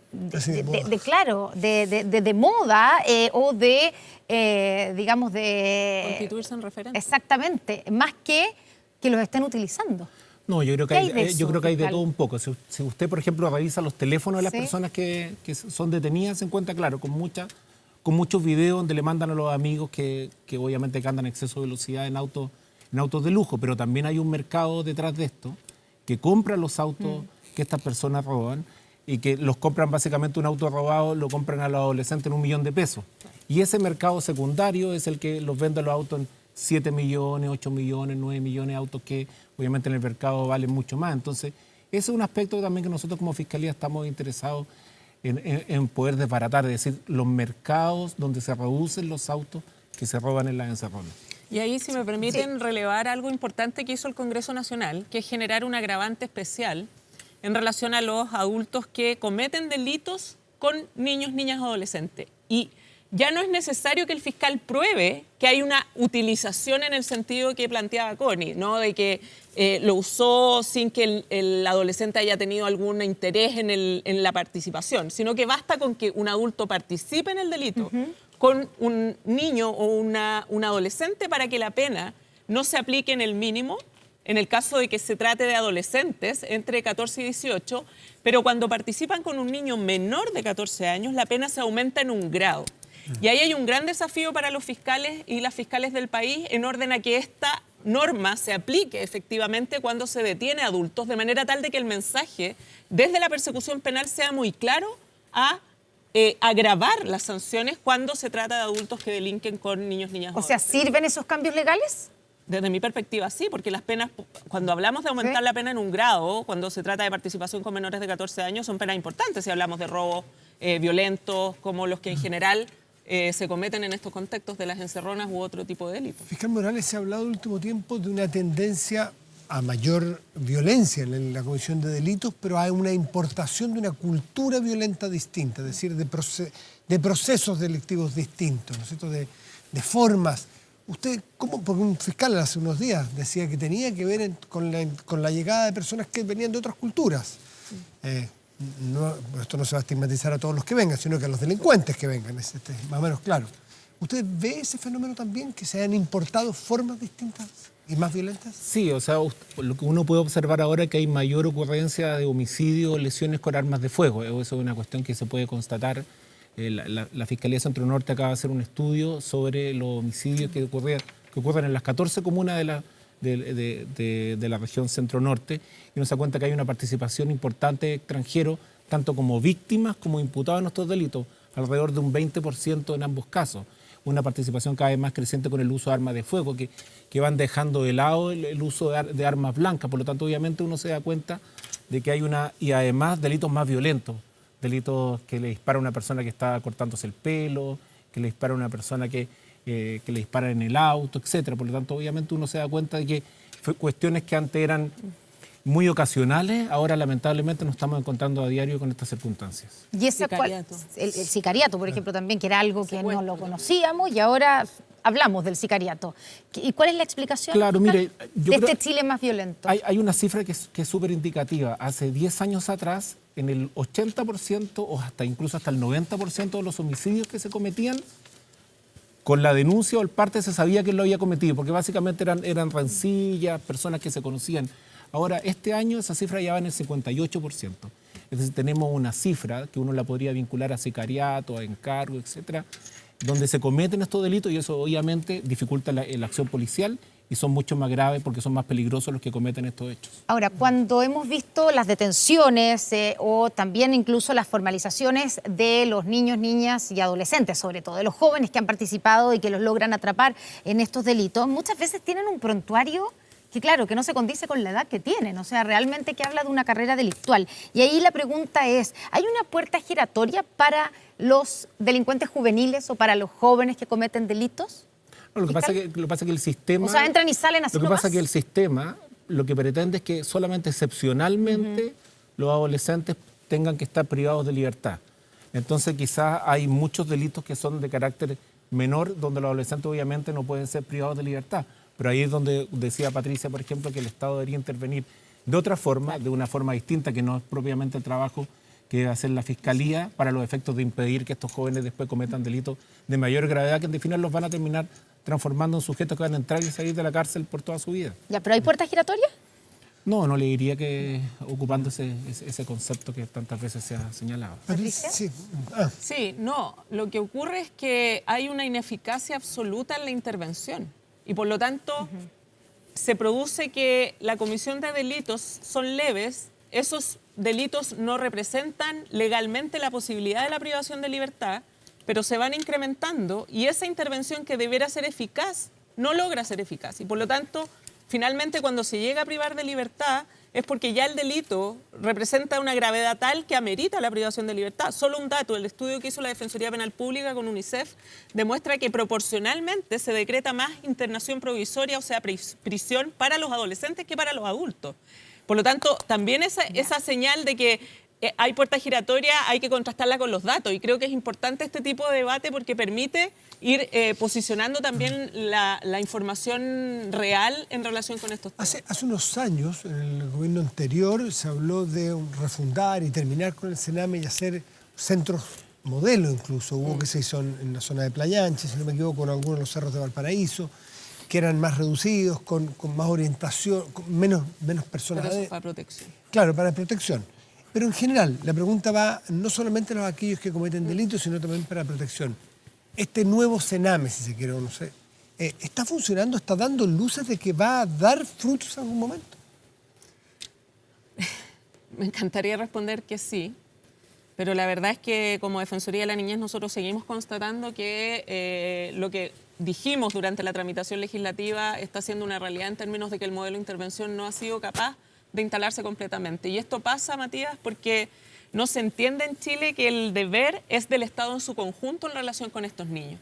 moda o digamos, de... Constituirse en referente. Exactamente, más que los estén utilizando. No, yo creo que hay de todo un poco. Si usted, por ejemplo, revisa los teléfonos de las personas que son detenidas, se encuentra, claro, con muchos videos donde le mandan a los amigos que obviamente que andan a exceso de velocidad en autos de lujo, pero también hay un mercado detrás de esto que compra los autos que estas personas roban y que los compran básicamente un auto robado, lo compran a los adolescentes en $1 millón. Y ese mercado secundario es el que los vende los autos en 7 millones, 8 millones, 9 millones de autos que obviamente en el mercado valen mucho más. Entonces, ese es un aspecto también que nosotros como Fiscalía estamos interesados en poder desbaratar, es decir, los mercados donde se reducen los autos que se roban en las encerronas. Y ahí, si me permiten, relevar algo importante que hizo el Congreso Nacional, que es generar un agravante especial en relación a los adultos que cometen delitos con niños, niñas, adolescentes. Y ya no es necesario que el fiscal pruebe que hay una utilización en el sentido que planteaba Connie, ¿no? De que lo usó sin que el adolescente haya tenido algún interés en la participación, sino que basta con que un adulto participe en el delito con un niño o un adolescente para que la pena no se aplique en el mínimo, en el caso de que se trate de adolescentes entre 14 y 18, pero cuando participan con un niño menor de 14 años, la pena se aumenta en un grado. Y ahí hay un gran desafío para los fiscales y las fiscales del país en orden a que esta norma se aplique efectivamente cuando se detiene a adultos, de manera tal de que el mensaje desde la persecución penal sea muy claro a agravar las sanciones cuando se trata de adultos que delinquen con niños, niñas. O sea, ¿sirven esos cambios legales? Desde mi perspectiva, sí, porque las penas, cuando hablamos de aumentar la pena en un grado, cuando se trata de participación con menores de 14 años, son penas importantes si hablamos de robos violentos, como los que en general se cometen en estos contextos de las encerronas u otro tipo de delitos. Fiscal Morales, se ha hablado en el último tiempo de una tendencia a mayor violencia en la comisión de delitos, pero hay una importación de una cultura violenta distinta, es decir, de procesos delictivos distintos, ¿no es cierto?, de formas. Usted, ¿cómo? Porque un fiscal hace unos días decía que tenía que ver con la llegada de personas que venían de otras culturas. Esto no se va a estigmatizar a todos los que vengan, sino que a los delincuentes que vengan, es más o menos claro. ¿Usted ve ese fenómeno también, que se han importado formas distintas y más violentas? Sí, o sea, lo que uno puede observar ahora es que hay mayor ocurrencia de homicidios o lesiones con armas de fuego. Eso es una cuestión que se puede constatar. La Fiscalía Centro Norte acaba de hacer un estudio sobre los homicidios que ocurren en las 14 comunas de la región Centro Norte, y nos da cuenta que hay una participación importante de extranjeros, tanto como víctimas como imputados en estos delitos, alrededor de un 20% en ambos casos. Una participación cada vez más creciente con el uso de armas de fuego, que van dejando de lado el uso de armas blancas. Por lo tanto, obviamente uno se da cuenta de que hay y además delitos más violentos, delitos que le dispara a una persona que está cortándose el pelo, que le dispara a una persona que le dispara en el auto, etcétera. Por lo tanto, obviamente uno se da cuenta de que cuestiones que antes eran muy ocasionales, ahora lamentablemente nos estamos encontrando a diario con estas circunstancias. Y ese el sicariato, por ejemplo, también, que era algo que no lo conocíamos y ahora hablamos del sicariato. ¿Y cuál es la explicación, claro, mire, de este Chile más violento? Hay una cifra que es súper indicativa. Hace 10 años atrás, en el 80% o incluso hasta el 90% de los homicidios que se cometían, con la denuncia o el parte se sabía quién lo había cometido, porque básicamente eran rencillas, personas que se conocían. Ahora, este año esa cifra ya va en el 58%. Es decir, tenemos una cifra que uno la podría vincular a sicariato, a encargo, etcétera, donde se cometen estos delitos, y eso obviamente dificulta la acción policial y y son mucho más graves porque son más peligrosos los que cometen estos hechos. Ahora, cuando hemos visto las detenciones o también incluso las formalizaciones de los niños, niñas y adolescentes, sobre todo, de los jóvenes que han participado y que los logran atrapar en estos delitos, muchas veces tienen un prontuario que claro, que no se condice con la edad que tienen, o sea, realmente que habla de una carrera delictual. Y ahí la pregunta es, ¿hay una puerta giratoria para los delincuentes juveniles o para los jóvenes que cometen delitos? No, lo que pasa es que el sistema... O sea, entran y salen así Lo que nomás. pasa es que el sistema lo que pretende es que solamente excepcionalmente los adolescentes tengan que estar privados de libertad. Entonces quizás hay muchos delitos que son de carácter menor, donde los adolescentes obviamente no pueden ser privados de libertad. Pero ahí es donde decía Patricia, por ejemplo, que el Estado debería intervenir de otra forma, de una forma distinta, que no es propiamente el trabajo que debe hacer la Fiscalía para los efectos de impedir que estos jóvenes después cometan delitos de mayor gravedad, que en definitiva los van a terminar transformando en sujetos que van a entrar y salir de la cárcel por toda su vida. Ya, ¿pero hay puertas giratorias? No, no le diría que ocupando ese concepto que tantas veces se ha señalado. ¿Patricia? Sí. Sí, no. Lo que ocurre es que hay una ineficacia absoluta en la intervención y por lo tanto se produce que la comisión de delitos son leves, esos delitos no representan legalmente la posibilidad de la privación de libertad, pero se van incrementando y esa intervención que debiera ser eficaz no logra ser eficaz y por lo tanto finalmente cuando se llega a privar de libertad es porque ya el delito representa una gravedad tal que amerita la privación de libertad. Solo un dato, el estudio que hizo la Defensoría Penal Pública con UNICEF demuestra que proporcionalmente se decreta más internación provisoria, o sea, prisión para los adolescentes que para los adultos. Por lo tanto, también esa señal de que hay puerta giratoria, hay que contrastarla con los datos y creo que es importante este tipo de debate porque permite ir posicionando también la información real en relación con estos temas. Hace unos años, en el gobierno anterior, se habló de refundar y terminar con el Sename y hacer centros modelo incluso. Hubo que se hizo en la zona de Playa Ancha, si no me equivoco, con algunos de los cerros de Valparaíso, que eran más reducidos, con más orientación, con menos personas. Pero eso para protección. Claro, para protección. Pero en general, la pregunta va no solamente a los aquellos que cometen delitos, sino también para protección. Este nuevo Sename, si se quiere o no sé, ¿está funcionando? ¿Está dando luces de que va a dar frutos en algún momento? Me encantaría responder que sí, pero la verdad es que como Defensoría de la Niñez nosotros seguimos constatando que lo que dijimos durante la tramitación legislativa está siendo una realidad en términos de que el modelo de intervención no ha sido capaz de instalarse completamente. Y esto pasa, Matías, porque no se entiende en Chile que el deber es del Estado en su conjunto en relación con estos niños.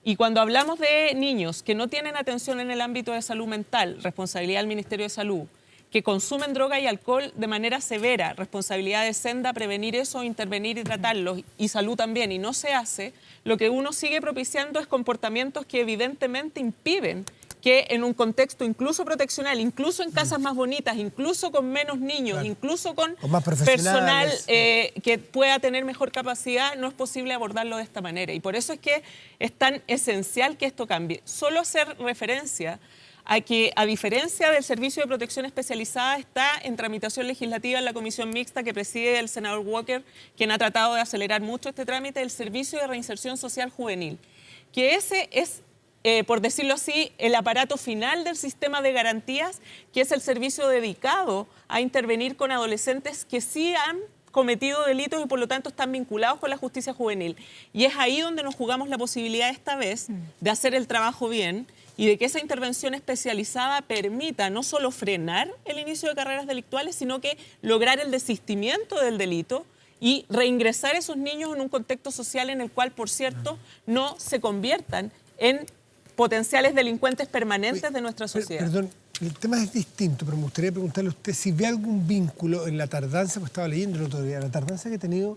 Y cuando hablamos de niños que no tienen atención en el ámbito de salud mental, responsabilidad del Ministerio de Salud, que consumen droga y alcohol de manera severa, responsabilidad de Senda, prevenir eso, intervenir y tratarlos, y salud también, y no se hace, lo que uno sigue propiciando es comportamientos que evidentemente impiden que en un contexto incluso proteccional, incluso en casas más bonitas, incluso con menos niños, claro, incluso con más personal que pueda tener mejor capacidad, no es posible abordarlo de esta manera. Y por eso es que es tan esencial que esto cambie. Solo hacer referencia a que, a diferencia del Servicio de Protección Especializada, está en tramitación legislativa en la comisión mixta que preside el senador Walker, quien ha tratado de acelerar mucho este trámite, el Servicio de Reinserción Social Juvenil, que ese es, por decirlo así, el aparato final del sistema de garantías, que es el servicio dedicado a intervenir con adolescentes que sí han cometido delitos y por lo tanto están vinculados con la justicia juvenil. Y es ahí donde nos jugamos la posibilidad esta vez de hacer el trabajo bien y de que esa intervención especializada permita no solo frenar el inicio de carreras delictuales, sino que lograr el desistimiento del delito y reingresar a esos niños en un contexto social en el cual, por cierto, no se conviertan en potenciales delincuentes permanentes de nuestra sociedad. Perdón, el tema es distinto, pero me gustaría preguntarle a usted si ve algún vínculo en la tardanza, pues estaba leyendo el otro día, la tardanza que ha tenido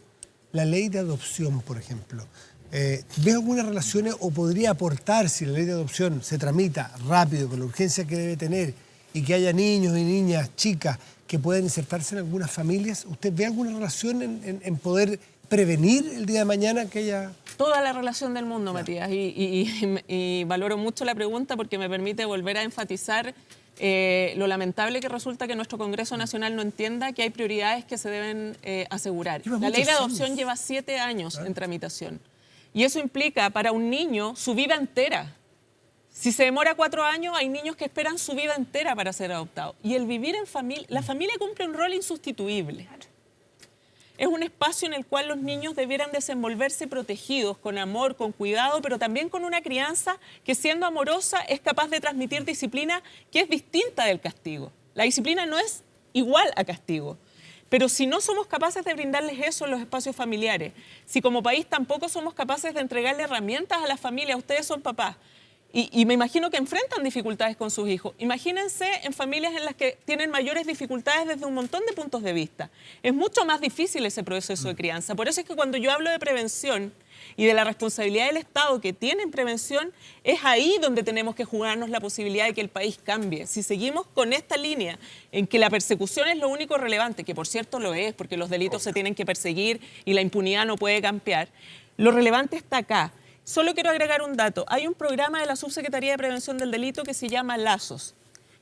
la ley de adopción, por ejemplo. ¿Ve alguna relación o podría aportar si la ley de adopción se tramita rápido, con la urgencia que debe tener, y que haya niños y niñas, chicas, que puedan insertarse en algunas familias? ¿Usted ve alguna relación en poder prevenir el día de mañana que haya...? Toda la relación del mundo, Matías, y valoro mucho la pregunta porque me permite volver a enfatizar lo lamentable que resulta que nuestro Congreso Nacional no entienda que hay prioridades que se deben asegurar. La ley de adopción lleva 7 años en tramitación y eso implica para un niño su vida entera. Si se demora 4 años, hay niños que esperan su vida entera para ser adoptados. Y el vivir en familia, la familia cumple un rol insustituible. Es un espacio en el cual los niños debieran desenvolverse protegidos, con amor, con cuidado, pero también con una crianza que, siendo amorosa, es capaz de transmitir disciplina que es distinta del castigo. La disciplina no es igual a castigo. Pero si no somos capaces de brindarles eso en los espacios familiares, si como país tampoco somos capaces de entregarle herramientas a las familias, ustedes son papás, y me imagino que enfrentan dificultades con sus hijos. Imagínense en familias en las que tienen mayores dificultades desde un montón de puntos de vista. Es mucho más difícil ese proceso de crianza. Por eso es que cuando yo hablo de prevención y de la responsabilidad del Estado que tiene en prevención, es ahí donde tenemos que jugarnos la posibilidad de que el país cambie. Si seguimos con esta línea en que la persecución es lo único relevante, que por cierto lo es, porque los delitos se tienen que perseguir y la impunidad no puede campear, lo relevante está acá. Solo quiero agregar un dato. Hay un programa de la Subsecretaría de Prevención del Delito que se llama Lazos,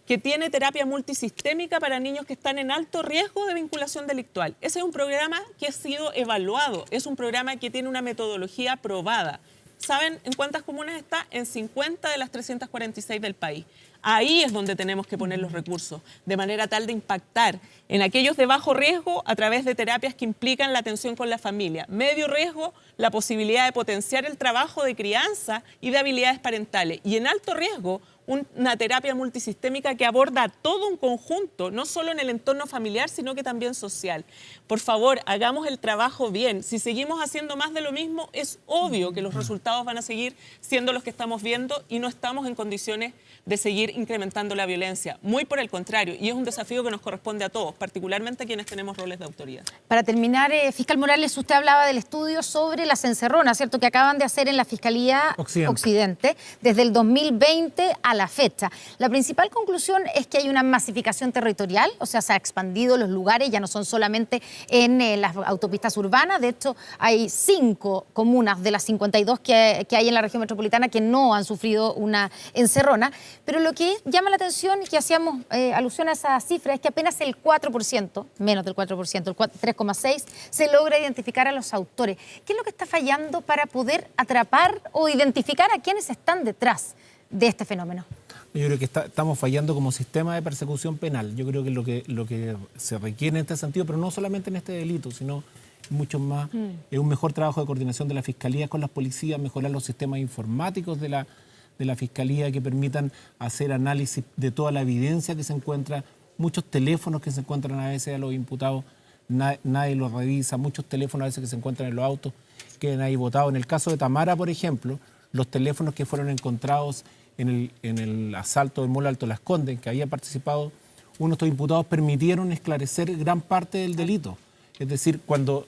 que tiene terapia multisistémica para niños que están en alto riesgo de vinculación delictual. Ese es un programa que ha sido evaluado, es un programa que tiene una metodología probada. ¿Saben en cuántas comunas está? En 50 de las 346 del país. Ahí es donde tenemos que poner los recursos, de manera tal de impactar en aquellos de bajo riesgo a través de terapias que implican la atención con la familia. Medio riesgo, la posibilidad de potenciar el trabajo de crianza y de habilidades parentales. Y en alto riesgo, una terapia multisistémica que aborda todo un conjunto, no solo en el entorno familiar, sino que también social. Por favor, hagamos el trabajo bien. Si seguimos haciendo más de lo mismo, es obvio que los resultados van a seguir siendo los que estamos viendo y no estamos en condiciones de seguir incrementando la violencia. Muy por el contrario, y es un desafío que nos corresponde a todos, particularmente a quienes tenemos roles de autoridad. Para terminar, fiscal Morales, usted hablaba del estudio sobre las encerronas, ¿cierto?, que acaban de hacer en la Fiscalía Occidente desde el 2020 a la fecha. La principal conclusión es que hay una masificación territorial, o sea, se ha expandido los lugares, ya no son solamente en las autopistas urbanas. De hecho, hay 5 comunas de las 52 que hay en la región metropolitana que no han sufrido una encerrona. Pero lo que llama la atención y que hacíamos alusión a esa cifra es que apenas el 4%, menos del 4%, el 3,6%, se logra identificar a los autores. ¿Qué es lo que está fallando para poder atrapar o identificar a quienes están detrás de este fenómeno? Yo creo que estamos fallando como sistema de persecución penal. Yo creo que lo que se requiere en este sentido, pero no solamente en este delito, sino mucho más, es un mejor trabajo de coordinación de la Fiscalía con las policías, mejorar los sistemas informáticos de la Fiscalía que permitan hacer análisis de toda la evidencia que se encuentra, muchos teléfonos que se encuentran a veces a los imputados, nadie los revisa, muchos teléfonos a veces que se encuentran en los autos quedan ahí botados. En el caso de Tamara, por ejemplo, los teléfonos que fueron encontrados en el asalto del Mall Alto Las Condes, que había participado uno de estos imputados, permitieron esclarecer gran parte del delito. Es decir, cuando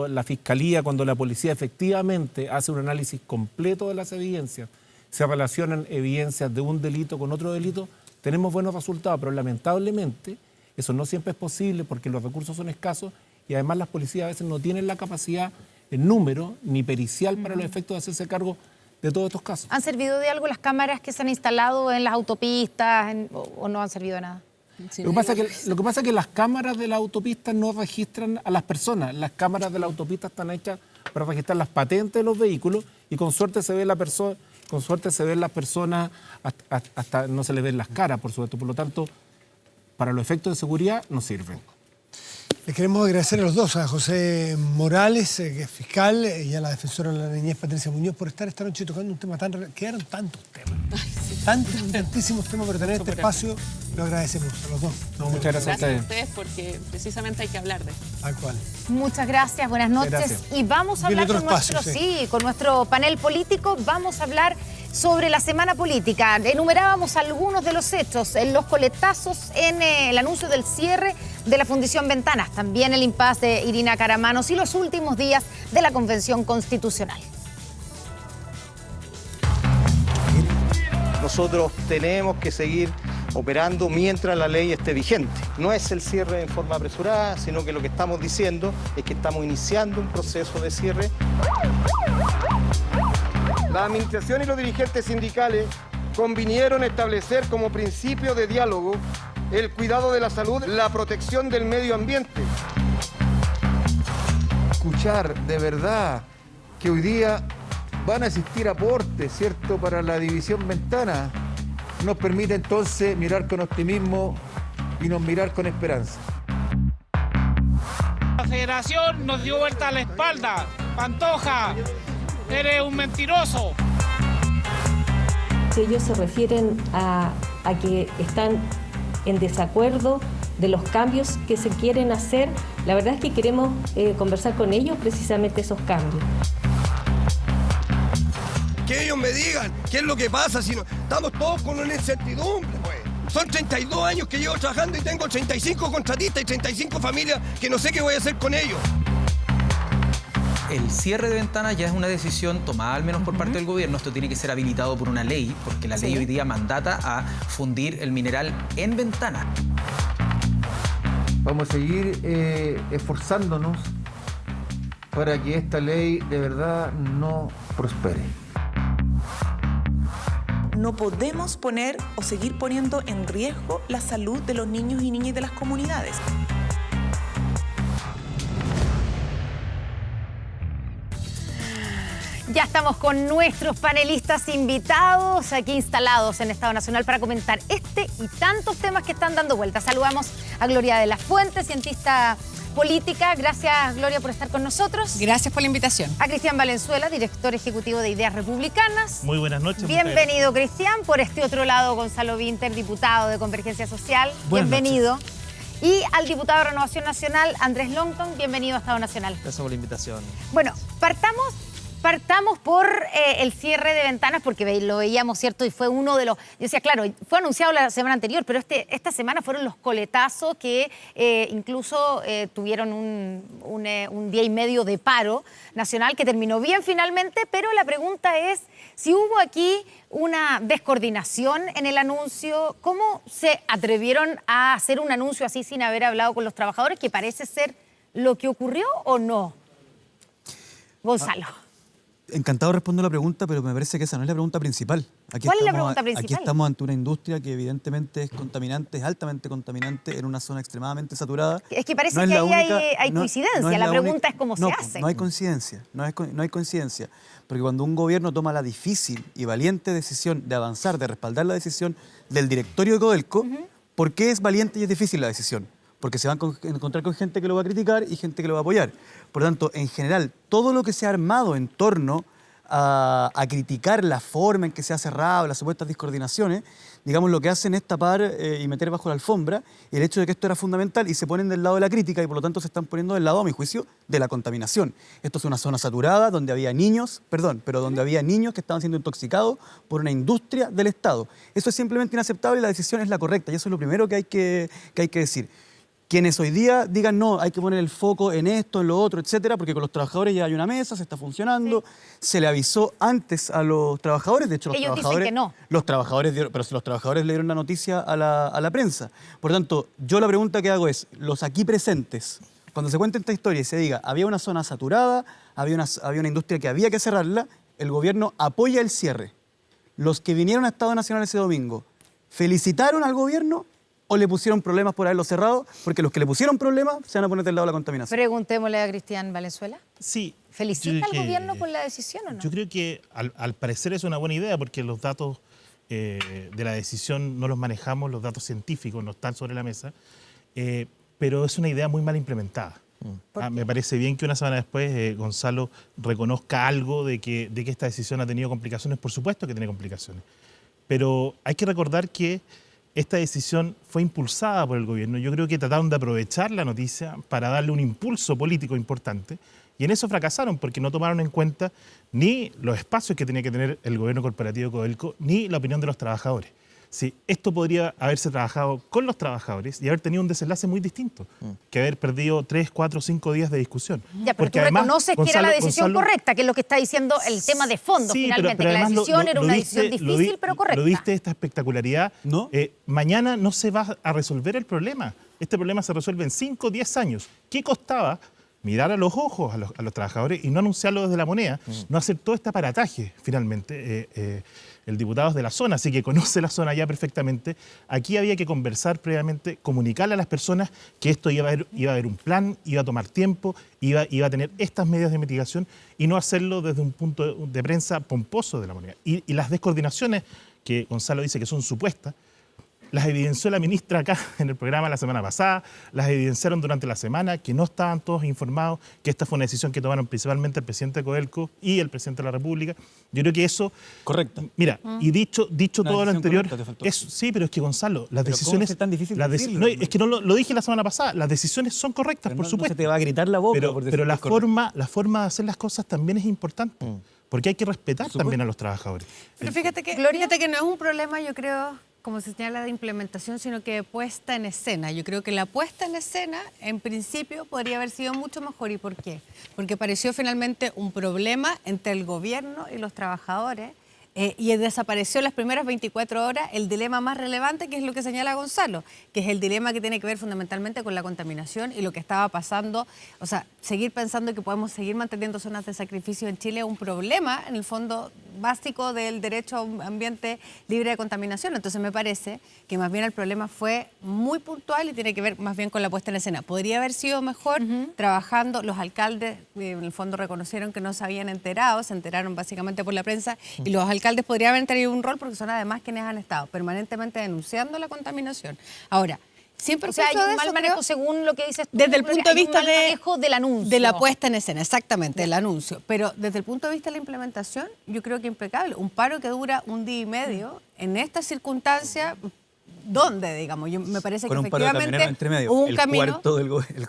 la Fiscalía, cuando la policía efectivamente hace un análisis completo de las evidencias, se relacionan evidencias de un delito con otro delito, tenemos buenos resultados, pero lamentablemente eso no siempre es posible porque los recursos son escasos y además las policías a veces no tienen la capacidad en número ni pericial para los efectos de hacerse cargo de todos estos casos. ¿Han servido de algo las cámaras que se han instalado en las autopistas o no han servido de nada? Sí, lo que pasa es que las cámaras de la autopista no registran a las personas. Las cámaras de la autopista están hechas para registrar las patentes de los vehículos y con suerte se ve la persona. Con suerte se ven las personas, hasta no se les ven las caras, por supuesto. Por lo tanto, para los efectos de seguridad no sirven. Les queremos agradecer a los dos, a José Morales, que es fiscal, y a la defensora de la niñez, Patricia Muñoz, por estar esta noche tocando un tema tan... Quedaron tantos temas. Tantísimos temas, pero tener este espacio lo agradecemos a los dos. No, muchas gracias a ustedes porque precisamente hay que hablar de esto. Tal cual. Muchas gracias, buenas noches. Gracias. Y vamos a hablar con nuestro panel político, vamos a hablar sobre la semana política. Enumerábamos algunos de los hechos, los coletazos en el anuncio del cierre de la Fundición Ventanas, también el impasse de Irina Caramanos y los últimos días de la Convención Constitucional. Nosotros tenemos que seguir operando mientras la ley esté vigente. No es el cierre en forma apresurada, sino que lo que estamos diciendo es que estamos iniciando un proceso de cierre. La administración y los dirigentes sindicales convinieron establecer como principio de diálogo el cuidado de la salud, la protección del medio ambiente. Escuchar de verdad que hoy día van a existir aportes, ¿cierto?, para la división Ventana, nos permite entonces mirar con optimismo y nos mirar con esperanza. La federación nos dio vuelta a la espalda. Pantoja, eres un mentiroso. Si ellos se refieren a que están en desacuerdo de los cambios que se quieren hacer, la verdad es que queremos conversar con ellos precisamente esos cambios. Que ellos me digan qué es lo que pasa, si no, estamos todos con una incertidumbre, pues. Son 32 años que llevo trabajando y tengo 35 contratistas y 35 familias que no sé qué voy a hacer con ellos. El cierre de ventanas ya es una decisión tomada al menos por parte del gobierno. Esto tiene que ser habilitado por una ley, porque la ley hoy día mandata a fundir el mineral en Ventana. Vamos a seguir esforzándonos para que esta ley de verdad no prospere. No podemos poner o seguir poniendo en riesgo la salud de los niños y niñas de las comunidades. Ya estamos con nuestros panelistas invitados aquí instalados en Estado Nacional para comentar este y tantos temas que están dando vuelta. Saludamos a Gloria de la Fuente, cientista política. Gracias, Gloria, por estar con nosotros. Gracias por la invitación. A Cristian Valenzuela, director ejecutivo de Ideas Republicanas. Muy buenas noches. Bienvenido, Cristian. Por este otro lado, Gonzalo Vinter, diputado de Convergencia Social. Bienvenido. Y al diputado de Renovación Nacional, Andrés Longton. Bienvenido a Estado Nacional. Gracias por la invitación. Bueno, partamos por el cierre de ventanas, porque lo veíamos, ¿cierto? Y fue uno de los... Yo decía, claro, fue anunciado la semana anterior, pero esta semana fueron los coletazos que incluso tuvieron un día y medio de paro nacional que terminó bien finalmente, pero la pregunta es si hubo aquí una descoordinación en el anuncio. ¿Cómo se atrevieron a hacer un anuncio así sin haber hablado con los trabajadores, que parece ser lo que ocurrió o no? Gonzalo. Encantado respondo la pregunta, pero me parece que esa no es la pregunta principal. ¿Cuál es la pregunta principal? Aquí estamos ante una industria que evidentemente es contaminante, es altamente contaminante, en una zona extremadamente saturada. Es que parece que ahí hay coincidencia. La pregunta es cómo se hace. No hay coincidencia, no hay coincidencia. Porque cuando un gobierno toma la difícil y valiente decisión de avanzar, de respaldar la decisión del directorio de Codelco, ¿por qué es valiente y es difícil la decisión? Porque se van a encontrar con gente que lo va a criticar y gente que lo va a apoyar. Por lo tanto, en general, todo lo que se ha armado en torno a criticar la forma en que se ha cerrado, las supuestas discoordinaciones, digamos, lo que hacen es tapar y meter bajo la alfombra el hecho de que esto era fundamental y se ponen del lado de la crítica y por lo tanto se están poniendo del lado, a mi juicio, de la contaminación. Esto es una zona saturada donde había niños, donde había niños que estaban siendo intoxicados por una industria del Estado. Eso es simplemente inaceptable y la decisión es la correcta y eso es lo primero que hay que decir. Quienes hoy día digan, no, hay que poner el foco en esto, en lo otro, etcétera, porque con los trabajadores ya hay una mesa, se está funcionando, se le avisó antes a los trabajadores, de hecho ellos dicen que no. Pero si los trabajadores le dieron la noticia a la prensa. Por tanto, yo la pregunta que hago es, los aquí presentes, cuando se cuente esta historia y se diga, había una zona saturada, había una industria que había que cerrarla, el gobierno apoya el cierre. Los que vinieron a Estado Nacional ese domingo, ¿felicitaron al gobierno o le pusieron problemas por haberlo cerrado? Porque los que le pusieron problemas se van a poner del lado de la contaminación. Preguntémosle a Cristian Valenzuela. Sí. ¿Felicita al gobierno por la decisión o no? Yo creo que al parecer es una buena idea porque los datos de la decisión no los manejamos, los datos científicos no están sobre la mesa, pero es una idea muy mal implementada. Me parece bien que una semana después Gonzalo reconozca algo de que esta decisión ha tenido complicaciones. Por supuesto que tiene complicaciones, pero hay que recordar que esta decisión fue impulsada por el gobierno. Yo creo que trataron de aprovechar la noticia para darle un impulso político importante y en eso fracasaron porque no tomaron en cuenta ni los espacios que tenía que tener el gobierno corporativo de Codelco ni la opinión de los trabajadores. Sí, esto podría haberse trabajado con los trabajadores y haber tenido un desenlace muy distinto que haber perdido 3, 4, 5 días de discusión. Ya, pero tú reconoces que era la decisión correcta, que es lo que está diciendo el tema de fondo, sí, finalmente, que la decisión era una decisión difícil, pero correcta. Lo diste esta espectacularidad. ¿No? Mañana no se va a resolver el problema. Este problema se resuelve en 5 o 10 años. ¿Qué costaba mirar a los ojos a los trabajadores y no anunciarlo desde la moneda, no hacer todo este aparataje, finalmente. El diputado es de la zona, así que conoce la zona ya perfectamente. Aquí había que conversar previamente, comunicarle a las personas que esto iba a haber un plan, iba a tomar tiempo, iba a tener estas medidas de mitigación y no hacerlo desde un punto de prensa pomposo de la moneda. Y las descoordinaciones que Gonzalo dice que son supuestas, las evidenció la ministra acá en el programa la semana pasada, las evidenciaron durante la semana, que no estaban todos informados, que esta fue una decisión que tomaron principalmente el presidente de Codelco y el presidente de la República. Yo creo que eso... Correcto. Mira, y dicho todo lo anterior... Sí, pero es que Gonzalo, las decisiones... ¿Cómo es tan difícil no, es que no lo dije la semana pasada, las decisiones son correctas, por supuesto. No se te va a gritar la boca. Pero la forma de hacer las cosas también es importante, porque hay que respetar también a los trabajadores. Pero fíjate que no es un problema, yo creo, como se señala, de implementación, sino que de puesta en escena. Yo creo que la puesta en escena, en principio, podría haber sido mucho mejor. ¿Y por qué? Porque pareció finalmente un problema entre el gobierno y los trabajadores y desapareció en las primeras 24 horas el dilema más relevante, que es lo que señala Gonzalo, que es el dilema que tiene que ver fundamentalmente con la contaminación y lo que estaba pasando. O sea, seguir pensando que podemos seguir manteniendo zonas de sacrificio en Chile es un problema, en el fondo básico del derecho a un ambiente libre de contaminación. Entonces me parece que más bien el problema fue muy puntual y tiene que ver más bien con la puesta en escena. Podría haber sido mejor trabajando. Los alcaldes en el fondo reconocieron que no se habían enterado, se enteraron básicamente por la prensa, y los alcaldes podrían haber tenido un rol porque son además quienes han estado permanentemente denunciando la contaminación. Ahora, siempre hay un mal manejo, según lo que dices tú, desde el punto de vista del anuncio. De la puesta en escena, exactamente, del anuncio. Pero desde el punto de vista de la implementación, yo creo que impecable. Un paro que dura un día y medio, en esta circunstancia, ¿dónde, digamos? Me parece que efectivamente hubo un camino.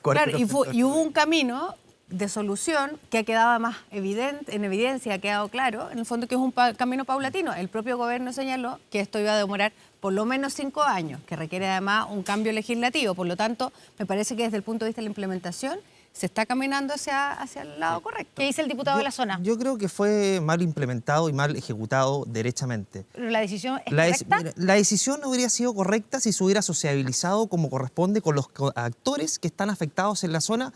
Claro, y hubo un camino de solución que ha quedado más en evidencia, ha quedado claro, en el fondo, que es un camino paulatino. El propio gobierno señaló que esto iba a demorar por lo menos 5 años, que requiere además un cambio legislativo. Por lo tanto, me parece que desde el punto de vista de la implementación se está caminando hacia el lado correcto. ¿Qué dice el diputado de la zona? Yo creo que fue mal implementado y mal ejecutado derechamente. ¿Pero la decisión es correcta? La decisión no hubiera sido correcta si se hubiera sociabilizado como corresponde con los actores que están afectados en la zona,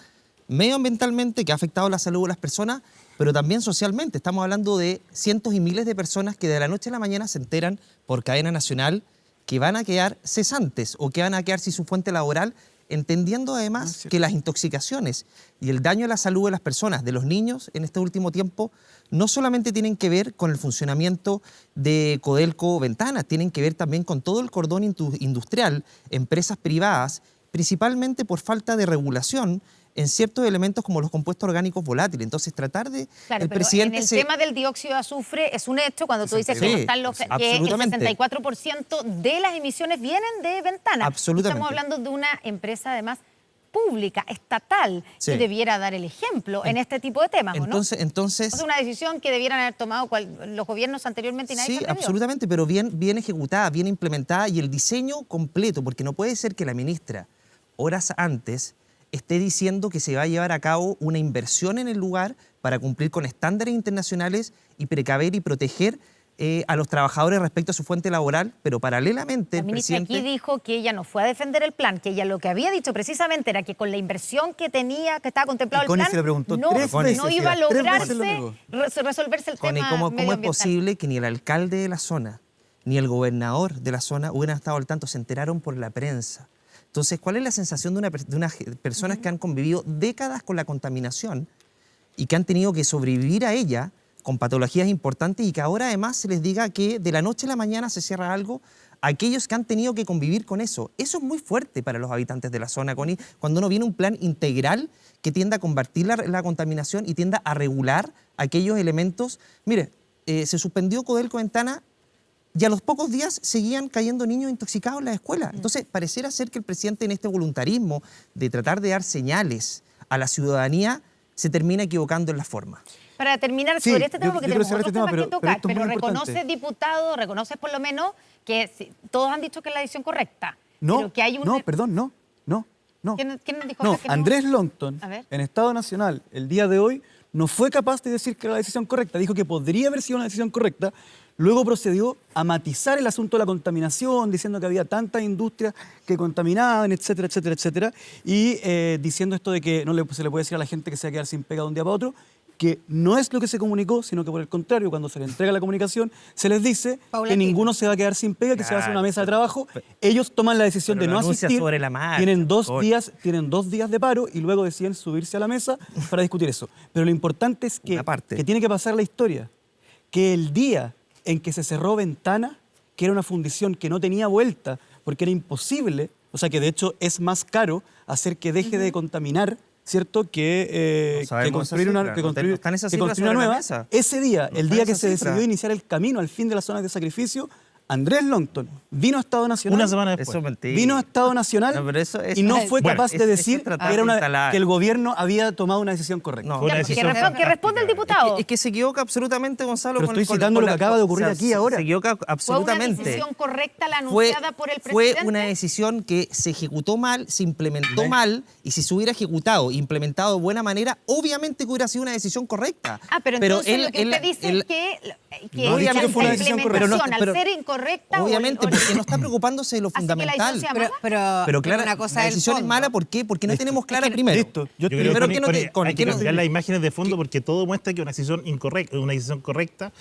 medioambientalmente, que ha afectado la salud de las personas, pero también socialmente. Estamos hablando de cientos y miles de personas que de la noche a la mañana se enteran por cadena nacional que van a quedar cesantes o que van a quedar sin su fuente laboral, entendiendo además que las intoxicaciones y el daño a la salud de las personas, de los niños en este último tiempo, no solamente tienen que ver con el funcionamiento de Codelco Ventanas, tienen que ver también con todo el cordón industrial, empresas privadas, principalmente por falta de regulación en ciertos elementos como los compuestos orgánicos volátiles. Entonces, tratar de... Claro, el pero presidente en el tema del dióxido de azufre es un hecho cuando tú dices que, no están los, que el 64% de las emisiones vienen de Ventanas. Absolutamente. Estamos hablando de una empresa, además, pública, estatal, que debiera dar el ejemplo en este tipo de temas, entonces, ¿no? Es una decisión que debieran haber tomado los gobiernos anteriormente y nadie se atrevió. Absolutamente, pero bien ejecutada, bien implementada, y el diseño completo, porque no puede ser que la ministra, horas antes, esté diciendo que se va a llevar a cabo una inversión en el lugar para cumplir con estándares internacionales y precaver y proteger a los trabajadores respecto a su fuente laboral, pero paralelamente la ministra aquí dijo que ella no fue a defender el plan, que ella lo que había dicho precisamente era que con la inversión que tenía, que estaba contemplado el plan, no iba a lograrse resolverse el tema ¿Cómo es posible que ni el alcalde de la zona, ni el gobernador de la zona hubieran estado al tanto? Se enteraron por la prensa. Entonces, ¿cuál es la sensación de unas personas que han convivido décadas con la contaminación y que han tenido que sobrevivir a ella con patologías importantes y que ahora además se les diga que de la noche a la mañana se cierra algo a aquellos que han tenido que convivir con eso? Eso es muy fuerte para los habitantes de la zona, Connie, cuando uno viene un plan integral que tienda a combatir la contaminación y tienda a regular aquellos elementos. Mire, se suspendió Codelco Ventana y a los pocos días seguían cayendo niños intoxicados en las escuelas. Entonces, pareciera ser que el presidente en este voluntarismo de tratar de dar señales a la ciudadanía se termina equivocando en la forma. Para terminar sobre este tema, porque tenemos otros temas que tocar, pero reconoces, diputado, reconoces por lo menos que todos han dicho que es la decisión correcta. No, pero que hay no. ¿Quién dijo no, que Andrés Longton, en Estado Nacional, el día de hoy, no fue capaz de decir que era la decisión correcta, dijo que podría haber sido una decisión correcta, luego procedió a matizar el asunto de la contaminación, diciendo que había tantas industrias que contaminaban, etcétera, etcétera, etcétera, y diciendo esto de que no se le puede decir a la gente que se va a quedar sin pega de un día para otro, que no es lo que se comunicó, sino que por el contrario, cuando se le entrega la comunicación, se les dice que ninguno se va a quedar sin pega, que se va a hacer una mesa de trabajo. Ellos toman la decisión de no asistir, sobre la marcha, tienen dos días de paro y luego deciden subirse a la mesa para discutir eso. Pero lo importante es que tiene que pasar la historia, que el día en que se cerró Ventana, que era una fundición que no tenía vuelta, porque era imposible, o sea que de hecho es más caro hacer que deje de contaminar, ¿cierto? Que construir una nueva. Ese día, el día que se decidió iniciar el camino al fin de las zonas de sacrificio, Andrés Longton vino a Estado Nacional. Una semana después. Vino a Estado Nacional y no fue capaz de decir que el gobierno había tomado una decisión correcta. No, que responde el diputado. Es que se equivoca absolutamente, Gonzalo. Pero estoy citando lo que acaba de ocurrir aquí ahora. Se equivoca absolutamente. ¿Fue una decisión correcta la anunciada por el presidente? Fue una decisión que se ejecutó mal, se implementó mal, y si se hubiera ejecutado e implementado de buena manera, obviamente que hubiera sido una decisión correcta. Pero entonces lo que usted dice es que obviamente fue una decisión correcta. Al ser incorrecta... Obviamente, porque no está preocupándose de lo fundamental. Pero claro, una cosa la decisión es mala, ¿por qué? Porque no tenemos clara primero. Listo. Yo creo que hay que cambiar las imágenes de fondo porque todo muestra que una decisión incorrecta, una decisión correcta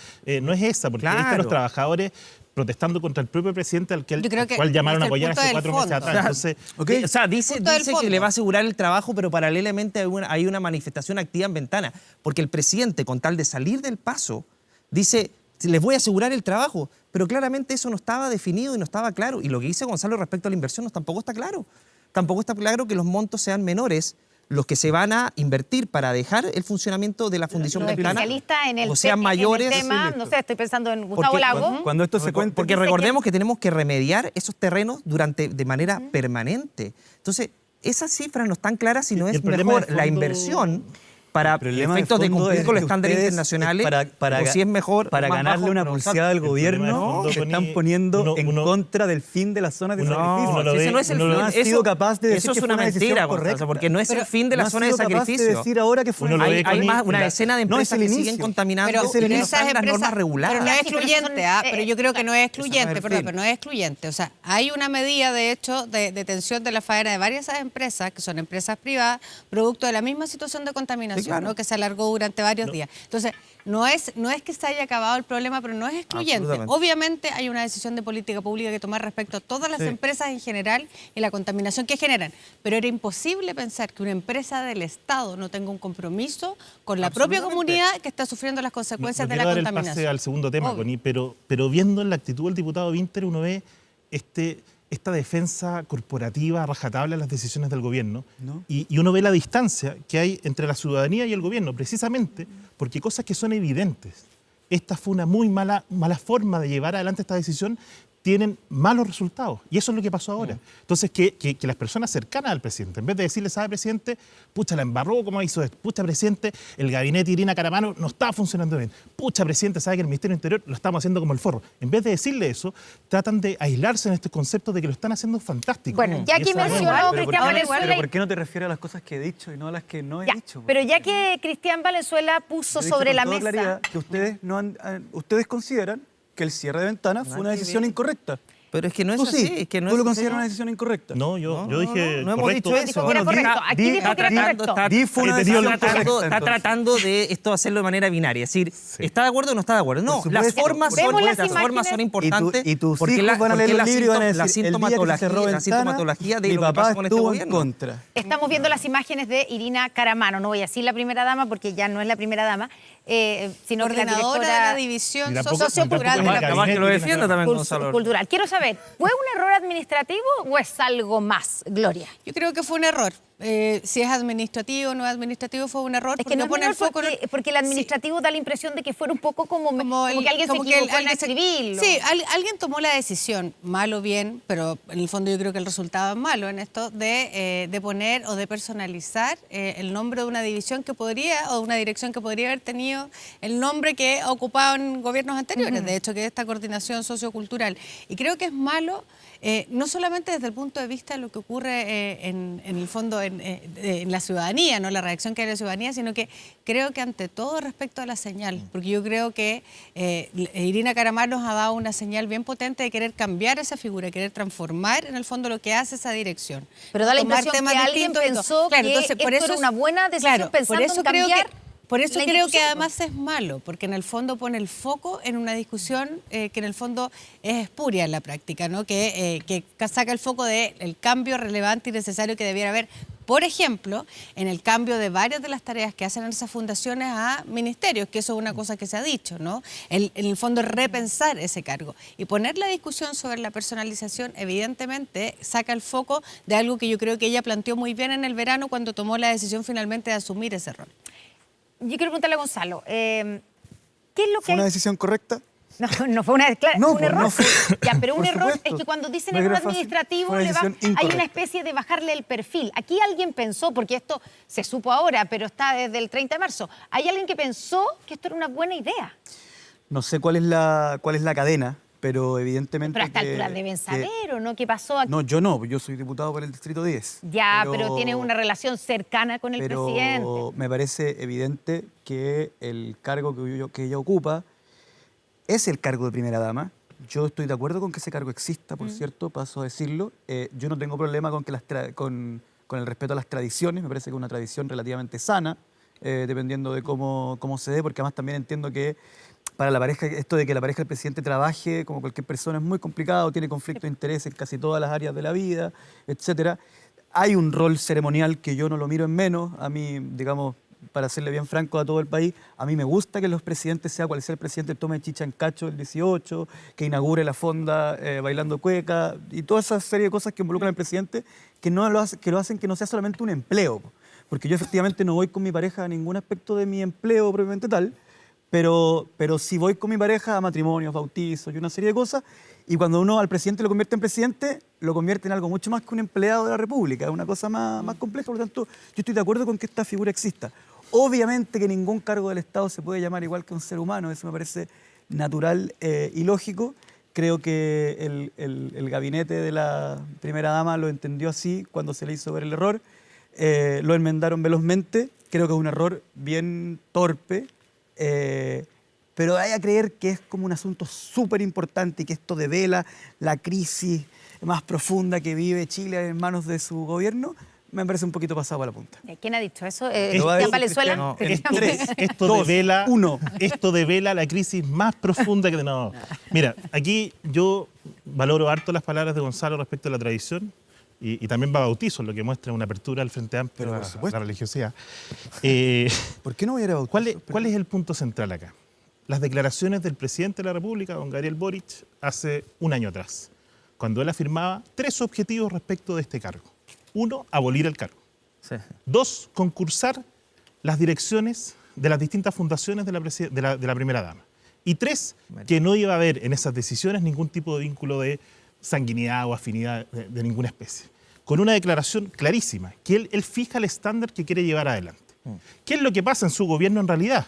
no es esa, porque ahí están los trabajadores protestando contra el propio presidente al cual llamaron a apoyar hace 4 meses atrás. Entonces, o sea, dice que le va a asegurar el trabajo, pero paralelamente hay una manifestación activa en Ventana, porque el presidente, con tal de salir del paso, dice, les voy a asegurar el trabajo, pero claramente eso no estaba definido y no estaba claro. Y lo que dice Gonzalo respecto a la inversión tampoco está claro. Tampoco está claro que los montos sean menores los que se van a invertir para dejar el funcionamiento de la fundición Ventana, o sean mayores. En el tema, no sé, estoy pensando en Gustavo Lago. Cuando esto se cuenta, porque recordemos que tenemos que remediar esos terrenos de manera permanente. Entonces, esas cifras no están claras si no es mejor la inversión para efectos de cumplir con los estándares internacionales, o si es mejor para ganarle una pulseada al gobierno, se están poniendo en contra del fin de las zonas de sacrificio. Ese no es el fin. No ha sido capaz de decir eso es una mentira, correcta, porque no es el fin de las zonas de sacrificio. De decir ahora que fue hay más una decena de empresas que siguen contaminando pero no están las normas reguladas. Pero no es excluyente, pero yo creo que no es excluyente, pero no es excluyente. O sea, hay una medida, de hecho, de detención de la faena de varias empresas, que son empresas privadas, producto de la misma situación de contaminación. ¿no? Que se alargó durante varios días. Entonces, no es que se haya acabado el problema, pero no es excluyente. Obviamente hay una decisión de política pública que tomar respecto a todas las empresas en general y la contaminación que generan. Pero era imposible pensar que una empresa del Estado no tenga un compromiso con la propia comunidad que está sufriendo las consecuencias de la contaminación. El pase al segundo tema, Connie, pero viendo en la actitud del diputado Winter, uno ve esta defensa corporativa a rajatabla de las decisiones del gobierno, y uno ve la distancia que hay entre la ciudadanía y el gobierno, precisamente porque cosas que son evidentes. Esta fue una muy mala forma de llevar adelante esta decisión, tienen malos resultados. Y eso es lo que pasó ahora. Entonces, que las personas cercanas al presidente, en vez de decirle, ¿sabe, presidente? Pucha, la embarró, ¿cómo hizo esto? Pucha, presidente, el gabinete Irina Caramano no está funcionando bien. Pucha, presidente, ¿sabe que el Ministerio del Interior lo estamos haciendo como el forro? En vez de decirle eso, tratan de aislarse en este concepto de que lo están haciendo fantástico. Bueno, ya que mencionó Cristian Valenzuela... Pero ¿por qué no te refieres a las cosas que he dicho y no a las que no he dicho? Pero ya que Cristian Valenzuela puso sobre la mesa... Claridad que ustedes consideran que el cierre de Ventanas fue una decisión incorrecta. Pero es que no es así. Es que no ¿Tú lo consideras una decisión incorrecta? No, yo dije no hemos dicho eso. Era correcto. Aquí dijo que era correcto. Está tratando de esto hacerlo de manera binaria. Es decir, ¿está de acuerdo o no está de acuerdo? No, las formas son importantes. Y tus hijos van a leer el libro y van a decir, la sintomatología de lo que pasa con este gobierno. Estamos viendo las imágenes de Irina Caramano. No voy a decir la primera dama porque ya no es la primera dama, sino que la directora de la división sociocultural de la que lo defienda también, Gonzalo. Cultural. Quiero saber, ¿fue un error administrativo o es algo más, Gloria? Yo creo que fue un error. Si es administrativo o no es administrativo, fue un error. Es que no pone el foco porque el administrativo da la impresión de que fuera un poco como que alguien se equivocó en escribirlo. Sí, alguien tomó la decisión, mal o bien, pero en el fondo yo creo que el resultado es malo en esto, de poner o de personalizar el nombre de una división que podría, o de una dirección que podría haber tenido el nombre que ocupaba en gobiernos anteriores, de hecho, que es esta coordinación sociocultural. Y creo que es malo, no solamente desde el punto de vista de lo que ocurre en el fondo en la ciudadanía, no la reacción que hay en la ciudadanía, sino que creo que ante todo respecto a la señal, porque yo creo que Irina Caramar nos ha dado una señal bien potente de querer cambiar esa figura, querer transformar en el fondo lo que hace esa dirección. Pero da la Tomar impresión que temas alguien distintos y todo. pensó que esto era una buena decisión, pensando en cambiar. Por eso la creo que institución. además es malo, porque en el fondo pone el foco en una discusión que en el fondo es espuria en la práctica, ¿no? Que saca el foco del cambio relevante y necesario que debiera haber, por ejemplo, en el cambio de varias de las tareas que hacen esas fundaciones a ministerios, que eso es una cosa que se ha dicho, ¿no? En el fondo repensar ese cargo y poner la discusión sobre la personalización, evidentemente saca el foco de algo que yo creo que ella planteó muy bien en el verano cuando tomó la decisión finalmente de asumir ese rol. Yo quiero preguntarle a Gonzalo, ¿qué es lo que ¿Fue una decisión correcta? No fue una, claro, No, fue un error. no fue. Ya, pero un Por error supuesto. es que cuando dicen No error era fácil. administrativo Fue una decisión hay una incorrecta. especie de bajarle el perfil. Aquí alguien pensó, porque esto se supo ahora, pero está desde el 30 de marzo, hay alguien que pensó que esto era una buena idea. No sé cuál es la cadena, pero evidentemente... Pero a esta altura deben saber, ¿o no? ¿Qué pasó aquí? No, yo no, yo soy diputado por el Distrito 10. Ya, pero tiene una relación cercana con el pero presidente. me parece evidente que el cargo que ella ocupa es el cargo de primera dama. Yo estoy de acuerdo con que ese cargo exista, por cierto, paso a decirlo. Yo no tengo problema con con el respeto a las tradiciones, me parece que es una tradición relativamente sana, dependiendo de cómo se dé, porque además también entiendo que para la pareja, esto de que la pareja del presidente trabaje como cualquier persona es muy complicado, tiene conflicto de interés en casi todas las áreas de la vida, etcétera. Hay un rol ceremonial que yo no lo miro en menos. A mí, digamos, para serle bien franco a todo el país, a mí me gusta que los presidentes, sea cual sea el presidente, tome chicha en cacho el 18, que inaugure la fonda bailando cueca y toda esa serie de cosas que involucran al presidente, que lo hacen que no sea solamente un empleo. Porque yo efectivamente no voy con mi pareja a ningún aspecto de mi empleo propiamente tal, pero sí voy con mi pareja a matrimonios, bautizos y una serie de cosas, y cuando uno al presidente lo convierte en presidente, lo convierte en algo mucho más que un empleado de la República, es una cosa más compleja, por lo tanto, yo estoy de acuerdo con que esta figura exista. Obviamente que ningún cargo del Estado se puede llamar igual que un ser humano, eso me parece natural y lógico. Creo que el gabinete de la primera dama lo entendió así cuando se le hizo ver el error, lo enmendaron velozmente, creo que es un error bien torpe, pero hay a creer que es como un asunto súper importante y que esto devela la crisis más profunda que vive Chile en manos de su gobierno, me parece un poquito pasado a la punta. ¿Quién ha dicho eso? Cristian Valenzuela? No, esto devela la crisis más profunda que tenemos. Mira, aquí yo valoro harto las palabras de Gonzalo respecto a la tradición y también va a bautizo, lo que muestra una apertura al Frente Amplio a la religiosidad. ¿Por qué no voy a ir a bautizo? ¿Cuál es el punto central acá? Las declaraciones del presidente de la República, don Gabriel Boric, hace un año atrás, cuando él afirmaba 3 objetivos respecto de este cargo. 1, abolir el cargo. Sí. 2, concursar las direcciones de las distintas fundaciones de la primera dama. Y 3, que no iba a haber en esas decisiones ningún tipo de vínculo de sanguinidad o afinidad de ninguna especie. Con una declaración clarísima, que él fija el estándar que quiere llevar adelante. ¿Qué es lo que pasa en su gobierno en realidad?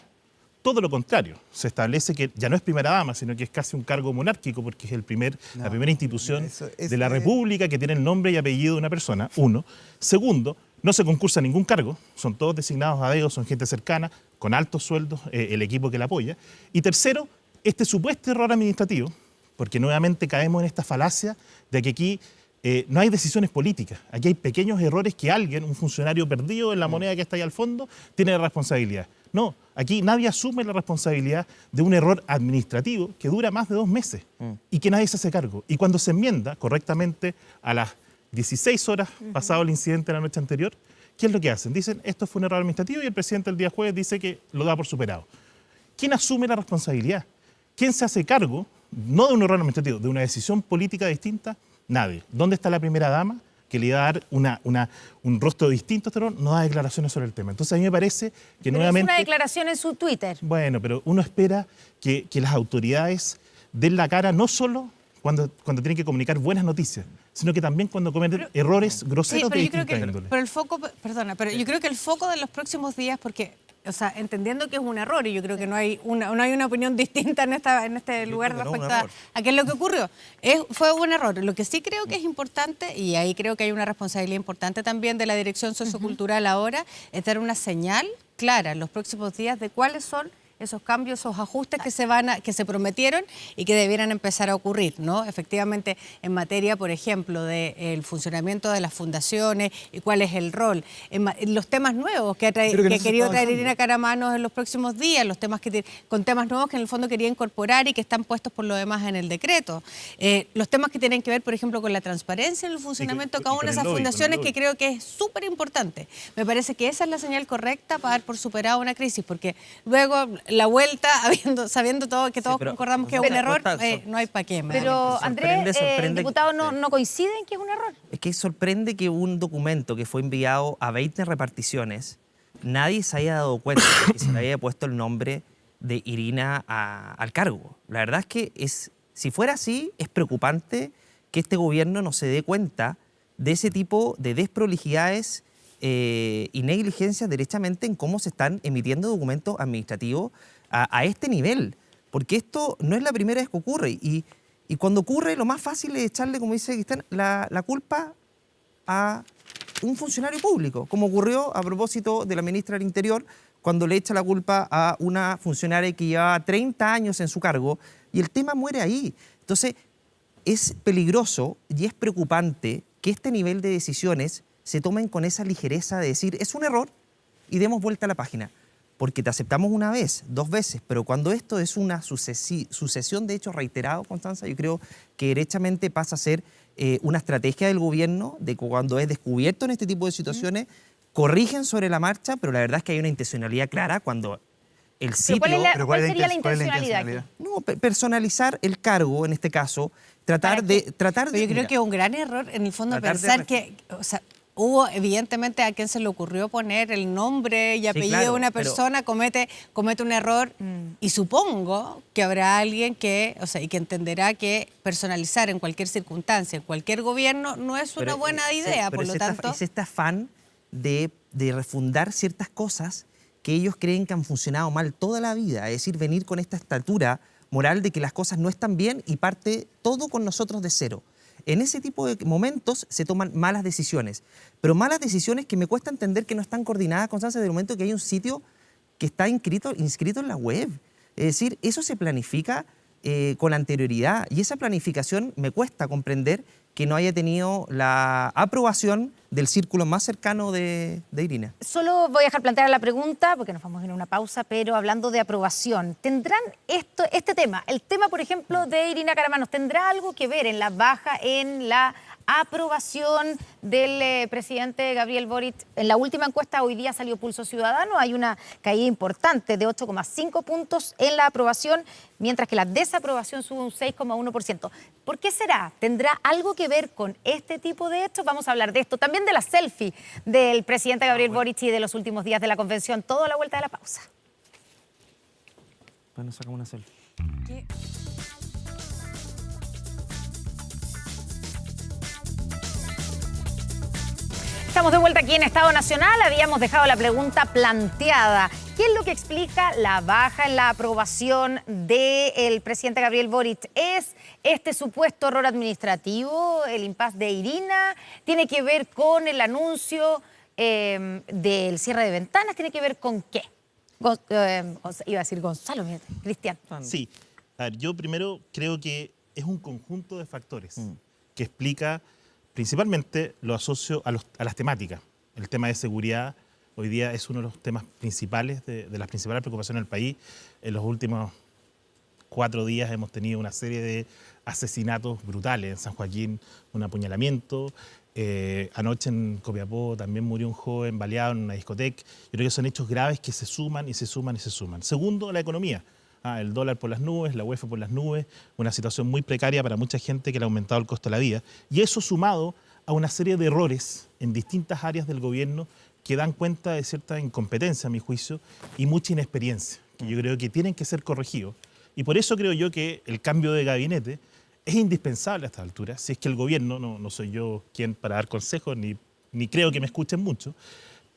Todo lo contrario. Se establece que ya no es primera dama, sino que es casi un cargo monárquico, porque es la primera institución de la República que tiene el nombre y apellido de una persona, 1. Segundo, no se concursa ningún cargo, son todos designados a dedo, son gente cercana, con altos sueldos, el equipo que la apoya. Y tercero, este supuesto error administrativo, porque nuevamente caemos en esta falacia de que aquí no hay decisiones políticas. Aquí hay pequeños errores que alguien, un funcionario perdido en la moneda que está ahí al fondo, tiene responsabilidad. No, aquí nadie asume la responsabilidad de un error administrativo que dura más de 2 meses y que nadie se hace cargo. Y cuando se enmienda correctamente a las 16 horas pasado el incidente de la noche anterior, ¿qué es lo que hacen? Dicen, esto fue un error administrativo y el presidente el día jueves dice que lo da por superado. ¿Quién asume la responsabilidad? ¿Quién se hace cargo, no de un error administrativo, de una decisión política distinta? Nadie. ¿Dónde está la primera dama que le iba a dar un rostro distinto a este error? No da declaraciones sobre el tema. Entonces a mí me parece que nuevamente... Es una declaración en su Twitter. Bueno, pero uno espera que las autoridades den la cara no solo cuando tienen que comunicar buenas noticias, sino que también cuando cometen errores groseros de distinta índole. Pero el foco, perdona, pero yo creo que el foco de los próximos días, porque o sea, entendiendo que es un error, y yo creo que no hay una opinión distinta en este lugar respecto a qué es lo que ocurrió. Fue un error. Lo que sí creo que es importante, y ahí creo que hay una responsabilidad importante también de la dirección sociocultural ahora, es dar una señal clara en los próximos días de cuáles son esos cambios, esos ajustes que se prometieron y que debieran empezar a ocurrir, ¿no? Efectivamente, en materia, por ejemplo, del funcionamiento de las fundaciones y cuál es el rol, en los temas nuevos que ha querido traer Irina Karamanos en los próximos días, los temas con temas nuevos que en el fondo quería incorporar y que están puestos por lo demás en el decreto. Los temas que tienen que ver, por ejemplo, con la transparencia en el funcionamiento de cada una de esas fundaciones, que creo que es súper importante. Me parece que esa es la señal correcta para dar por superada una crisis, porque luego la vuelta, sabiendo todo, que todos concordamos que es un error, no hay para qué. Pero Andrés, el diputado no coincide en que es un error. Es que sorprende que un documento que fue enviado a 20 reparticiones, nadie se haya dado cuenta de que se le haya puesto el nombre de Irina al cargo. La verdad es que si fuera así, es preocupante que este gobierno no se dé cuenta de ese tipo de desprolijidades y negligencias derechamente en cómo se están emitiendo documentos administrativos a este nivel. Porque esto no es la primera vez que ocurre. Y cuando ocurre, lo más fácil es echarle, como dice Cristian, la culpa a un funcionario público, como ocurrió a propósito de la ministra del Interior, cuando le echa la culpa a una funcionaria que llevaba 30 años en su cargo, y el tema muere ahí. Entonces, es peligroso y es preocupante que este nivel de decisiones se tomen con esa ligereza de decir, es un error y demos vuelta a la página. Porque te aceptamos una vez, 2 veces, pero cuando esto es una sucesión de hechos reiterados, Constanza, yo creo que derechamente pasa a ser una estrategia del gobierno de que cuando es descubierto en este tipo de situaciones, corrigen sobre la marcha, pero la verdad es que hay una intencionalidad clara cuando el sitio... ¿Cuál sería la intencionalidad? No, personalizar el cargo, en este caso, tratar de... Yo creo que es un gran error, en el fondo, pensar que... O sea, hubo, evidentemente, a quien se le ocurrió poner el nombre y apellido de una persona, comete un error, y supongo que habrá alguien que entenderá que personalizar en cualquier circunstancia, en cualquier gobierno, no es una buena idea, por lo tanto... Es este afán de refundar ciertas cosas que ellos creen que han funcionado mal toda la vida, es decir, venir con esta estatura moral de que las cosas no están bien y parte todo con nosotros de cero. En ese tipo de momentos se toman malas decisiones, pero malas decisiones que me cuesta entender que no están coordinadas, Constanza, desde el momento que hay un sitio que está inscrito en la web. Es decir, eso se planifica con anterioridad y esa planificación me cuesta comprender que no haya tenido la aprobación del círculo más cercano de Irina. Solo voy a dejar plantear la pregunta, porque nos vamos a ir a una pausa, pero hablando de aprobación, ¿tendrán este tema, el tema, por ejemplo, de Irina Karamanos, tendrá algo que ver en la baja en la aprobación del presidente Gabriel Boric? En la última encuesta hoy día salió Pulso Ciudadano, hay una caída importante de 8,5 puntos en la aprobación, mientras que la desaprobación sube un 6,1%. ¿Por qué será? ¿Tendrá algo que ver con este tipo de hechos? Vamos a hablar de esto, también de la selfie del presidente Gabriel Boric y de los últimos días de la convención, todo a la vuelta de la pausa. Bueno, sacamos una selfie. ¿Qué? Estamos de vuelta aquí en Estado Nacional. Habíamos dejado la pregunta planteada. ¿Qué es lo que explica la baja en la aprobación del presidente Gabriel Boric? ¿Es este supuesto error administrativo, el impasse de Irina? ¿Tiene que ver con el anuncio del cierre de ventanas? ¿Tiene que ver con qué? Iba a decir Gonzalo, Cristian. Sí. A ver, yo primero creo que es un conjunto de factores que explica... Principalmente lo asocio a las temáticas. El tema de seguridad hoy día es uno de los temas principales, de las principales preocupaciones del país. En los últimos 4 días hemos tenido una serie de asesinatos brutales. En San Joaquín, un apuñalamiento. Anoche en Copiapó también murió un joven baleado en una discoteca. Yo creo que son hechos graves que se suman y se suman y se suman. Segundo, la economía. El dólar por las nubes, la UEF por las nubes, una situación muy precaria para mucha gente que le ha aumentado el costo de la vida. Y eso sumado a una serie de errores en distintas áreas del gobierno que dan cuenta de cierta incompetencia, a mi juicio, y mucha inexperiencia, que yo creo que tienen que ser corregidos. Y por eso creo yo que el cambio de gabinete es indispensable a esta altura, si es que el gobierno, no soy yo quien para dar consejos, ni creo que me escuchen mucho,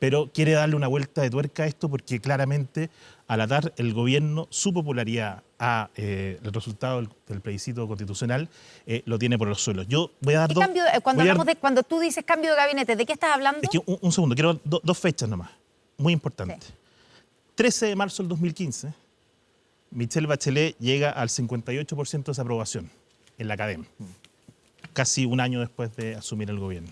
pero quiere darle una vuelta de tuerca a esto porque claramente al atar el gobierno su popularidad a el resultado del plebiscito constitucional lo tiene por los suelos. Yo voy a dar dos... Cuando tú dices cambio de gabinete, ¿de qué estás hablando? Es que un segundo, quiero dos fechas nomás, muy importantes. Sí. 13 de marzo del 2015, Michelle Bachelet llega al 58% de desaprobación en la CADEM, casi un año después de asumir el gobierno.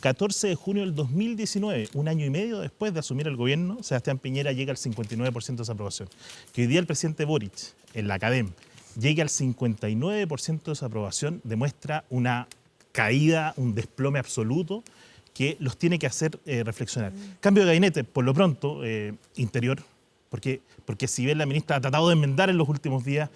14 de junio del 2019, un año y medio después de asumir el gobierno, Sebastián Piñera llega al 59% de desaprobación. Que hoy día el presidente Boric, en la CADEM, llegue al 59% de desaprobación, demuestra una caída, un desplome absoluto que los tiene que hacer reflexionar. Cambio de gabinete, por lo pronto, interior, porque si bien la ministra ha tratado de enmendar en los últimos días,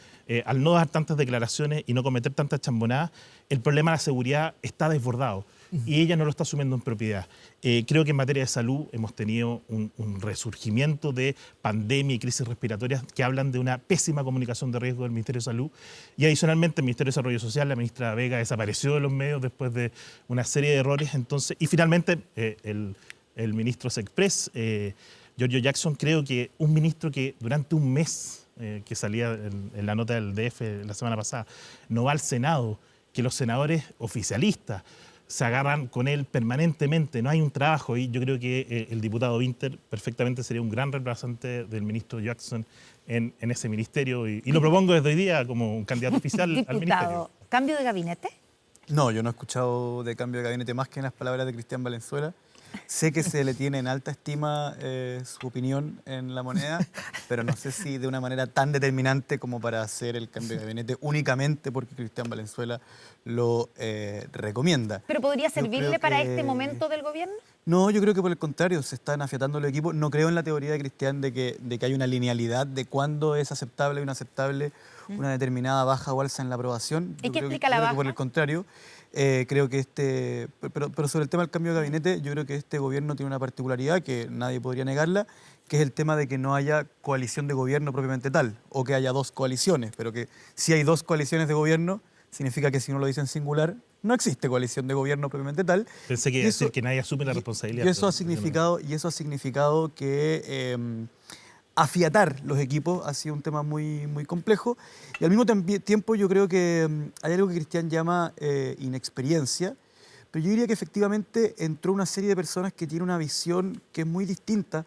al no dar tantas declaraciones y no cometer tantas chambonadas, el problema de la seguridad está desbordado. Y ella no lo está asumiendo en propiedad. Creo que en materia de salud hemos tenido un resurgimiento de pandemia y crisis respiratorias que hablan de una pésima comunicación de riesgo del Ministerio de Salud. Y adicionalmente el Ministerio de Desarrollo Social, la ministra Vega desapareció de los medios después de una serie de errores. Entonces, y finalmente el ministro Sexpress, Giorgio Jackson, creo que un ministro que durante un mes, que salía en la nota del DF la semana pasada, no va al Senado, que los senadores oficialistas se agarran con él permanentemente, no hay un trabajo, y yo creo que el diputado Winter perfectamente sería un gran representante del ministro Jackson en ese ministerio, y lo propongo desde hoy día como un candidato oficial al ministerio. ¿Cambio de gabinete? No, yo no he escuchado de cambio de gabinete más que en las palabras de Cristian Valenzuela. Sé que se le tiene en alta estima su opinión en La Moneda, pero no sé si de una manera tan determinante como para hacer el cambio de gabinete únicamente porque Cristian Valenzuela lo recomienda. ¿Pero podría servirle para este momento del gobierno? No, yo creo que por el contrario, se están afiatando los equipos. No creo en la teoría de Cristian de que hay una linealidad de cuándo es aceptable o inaceptable una determinada baja o alza en la aprobación. ¿Y qué explica la baja? Por el contrario, creo que pero sobre el tema del cambio de gabinete, yo creo que este gobierno tiene una particularidad que nadie podría negarla, que es el tema de que no haya coalición de gobierno propiamente tal, o que haya dos coaliciones, pero que si hay dos coaliciones de gobierno, significa que si uno lo dice en singular, no existe coalición de gobierno propiamente tal. Pensé que iba a decir que nadie asume la responsabilidad. Y eso ha significado que afiatar los equipos ha sido un tema muy, muy complejo. Y al mismo tiempo yo creo que hay algo que Cristian llama inexperiencia, pero yo diría que efectivamente entró una serie de personas que tienen una visión que es muy distinta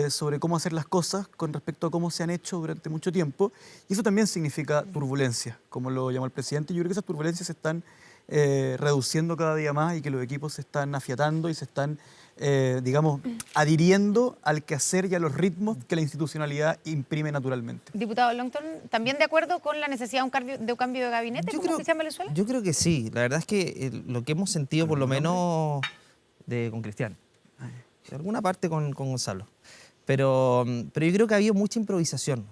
sobre cómo hacer las cosas con respecto a cómo se han hecho durante mucho tiempo. Y eso también significa turbulencia, como lo llamó el presidente. Yo creo que esas turbulencias se están reduciendo cada día más y que los equipos se están afiatando y se están, digamos, adhiriendo al quehacer y a los ritmos que la institucionalidad imprime naturalmente. Diputado Longton, ¿también de acuerdo con la necesidad de un cambio de gabinete como se llama en Venezuela? Yo creo que sí. La verdad es que lo que hemos sentido, por lo menos con Cristian, de alguna parte con Gonzalo, pero yo creo que ha habido mucha improvisación.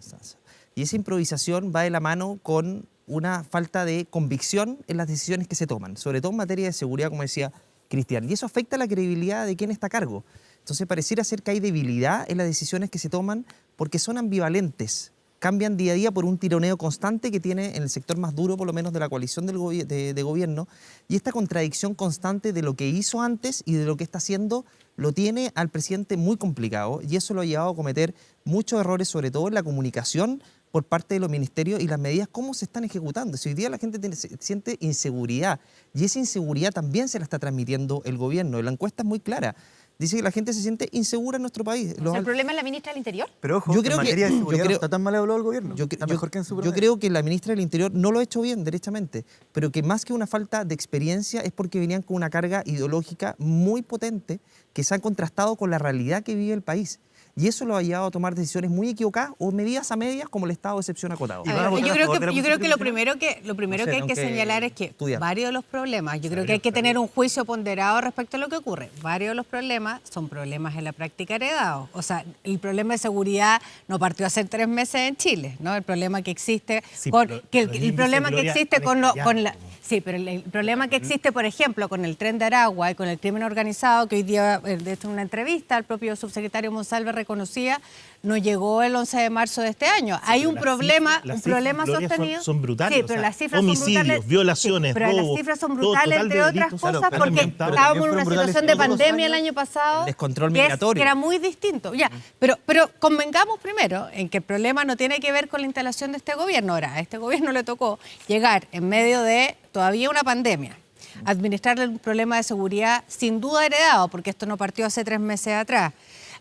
Y esa improvisación va de la mano con una falta de convicción en las decisiones que se toman, sobre todo en materia de seguridad, como decía Cristian. Y eso afecta la credibilidad de quien está a cargo. Entonces pareciera ser que hay debilidad en las decisiones que se toman porque son ambivalentes. Cambian día a día por un tironeo constante que tiene en el sector más duro, por lo menos de la coalición de gobierno. Y esta contradicción constante de lo que hizo antes y de lo que está haciendo lo tiene al presidente muy complicado. Y eso lo ha llevado a cometer muchos errores, sobre todo en la comunicación por parte de los ministerios y las medidas, cómo se están ejecutando. Si hoy día la gente siente inseguridad, y esa inseguridad también se la está transmitiendo el gobierno. La encuesta es muy clara. Dice que la gente se siente insegura en nuestro país. ¿El problema es la ministra del Interior? Pero ojo, en materia de seguridad no está tan mal evaluado el gobierno. Está mejor que en su Yo creo que la ministra del Interior no lo ha hecho bien, derechamente, pero que más que una falta de experiencia es porque venían con una carga ideológica muy potente que se ha contrastado con la realidad que vive el país. Y eso lo ha llevado a tomar decisiones muy equivocadas o medidas a medias como el estado de excepción acotado. Yo creo que lo primero que hay que señalar es que varios de los problemas, yo creo que hay que tener un juicio ponderado respecto a lo que ocurre. Varios de los problemas son problemas en la práctica heredados. O sea, el problema de seguridad no partió hace 3 meses en Chile, ¿no? El problema que existe el problema que existe con la... Sí, pero el problema que existe, por ejemplo, con el Tren de Aragua y con el crimen organizado, que hoy día, de hecho, en una entrevista, el propio subsecretario Monsalve reconocía no llegó el 11 de marzo de este año. Hay un problema, sostenido. Son brutales. Sí, pero las cifras homicidios, son brutales. violaciones, pero robos. las cifras son brutales, entre otras cosas, claro, porque estábamos en una situación de pandemia el año pasado. Descontrol que migratorio. era muy distinto. Ya, pero convengamos primero en que el problema no tiene que ver con la instalación de este gobierno. Ahora, a este gobierno le tocó llegar en medio de todavía una pandemia, administrarle un problema de seguridad sin duda heredado, porque esto no partió hace 3 meses atrás,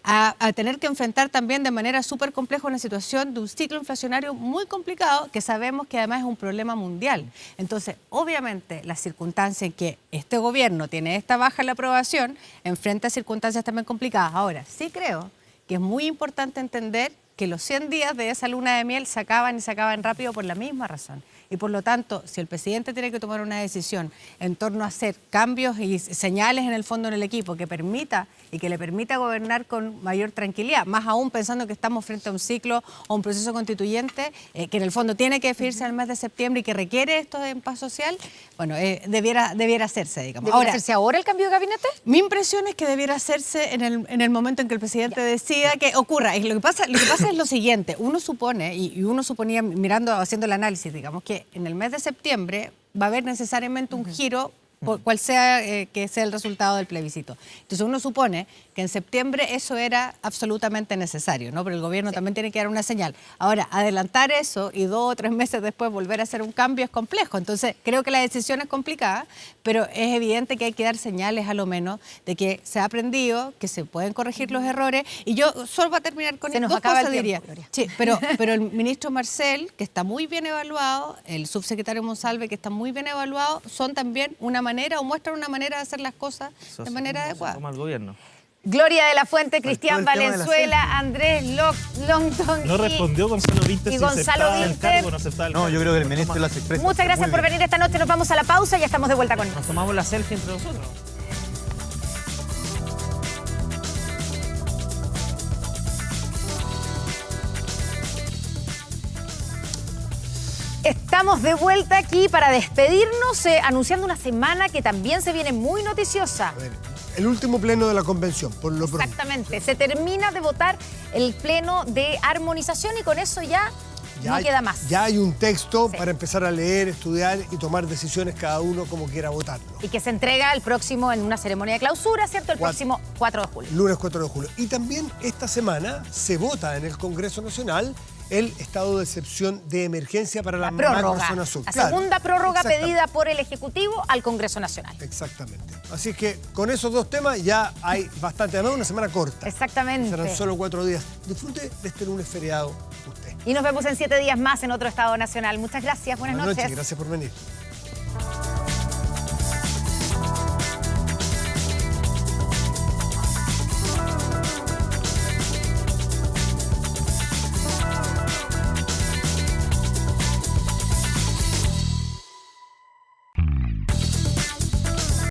a tener que enfrentar también de manera súper compleja una situación de un ciclo inflacionario muy complicado, que sabemos que además es un problema mundial. Entonces, obviamente, las circunstancias en que este gobierno tiene esta baja en la aprobación, enfrenta circunstancias también complicadas. Ahora, sí creo que es muy importante entender que los 100 días de esa luna de miel se acaban y se acaban rápido por la misma razón. Y por lo tanto, si el presidente tiene que tomar una decisión en torno a hacer cambios y señales en el fondo en el equipo que permita y que le permita gobernar con mayor tranquilidad, más aún pensando que estamos frente a un ciclo o un proceso constituyente que en el fondo tiene que definirse en el mes de septiembre y que requiere esto de paz social, bueno, debiera hacerse, digamos. ¿Debiera hacerse ahora el cambio de gabinete? Mi impresión es que debiera hacerse en el momento en que el presidente decida que ocurra. Y lo que pasa es lo siguiente, uno supone, y uno suponía haciendo el análisis, digamos, que en el mes de septiembre va a haber necesariamente un giro, cual sea que sea el resultado del plebiscito. Entonces uno supone que en septiembre eso era absolutamente necesario, ¿no? Pero el gobierno también tiene que dar una señal. Ahora, adelantar eso y 2 o 3 meses después volver a hacer un cambio es complejo. Entonces creo que la decisión es complicada, pero es evidente que hay que dar señales a lo menos de que se ha aprendido, que se pueden corregir los errores. Y yo solo para terminar con Se nos dos acaba cosas el diría. tiempo, Gloria. Sí, pero el ministro Marcel, que está muy bien evaluado, el subsecretario Monsalve, que está muy bien evaluado, son también una manera o muestran una manera de hacer las cosas de manera adecuada. Toma el gobierno. Gloria de la Fuente, Cristian todo el tema de la Valenzuela, Andrés Longton No respondió Gonzalo Vinter y si Gonzalo aceptaba el Vinter. cargo o no aceptaba el cargo. No, yo creo que el ministro las expresa. Muchas gracias por venir esta noche. Nos vamos a la pausa y ya estamos de vuelta con Nos tomamos la selfie entre nosotros. Estamos de vuelta aquí para despedirnos, anunciando una semana que también se viene muy noticiosa. El último pleno de la convención, por lo pronto. Exactamente. Se termina de votar el pleno de armonización y con eso ya no queda más. Ya hay un texto para empezar a leer, estudiar y tomar decisiones cada uno como quiera votarlo. Y que se entrega el próximo en una ceremonia de clausura, ¿cierto? El próximo 4 de julio. Lunes 4 de julio. Y también esta semana se vota en el Congreso Nacional el estado de excepción de emergencia para la macrozona sur. La segunda prórroga pedida por el Ejecutivo al Congreso Nacional. Exactamente. Así que con esos dos temas ya hay bastante. Además, una semana corta. Exactamente. Serán solo 4 días. Disfrute de este lunes feriado usted. Y nos vemos en 7 días más en otro Estado Nacional. Muchas gracias. Buenas noches. Gracias por venir.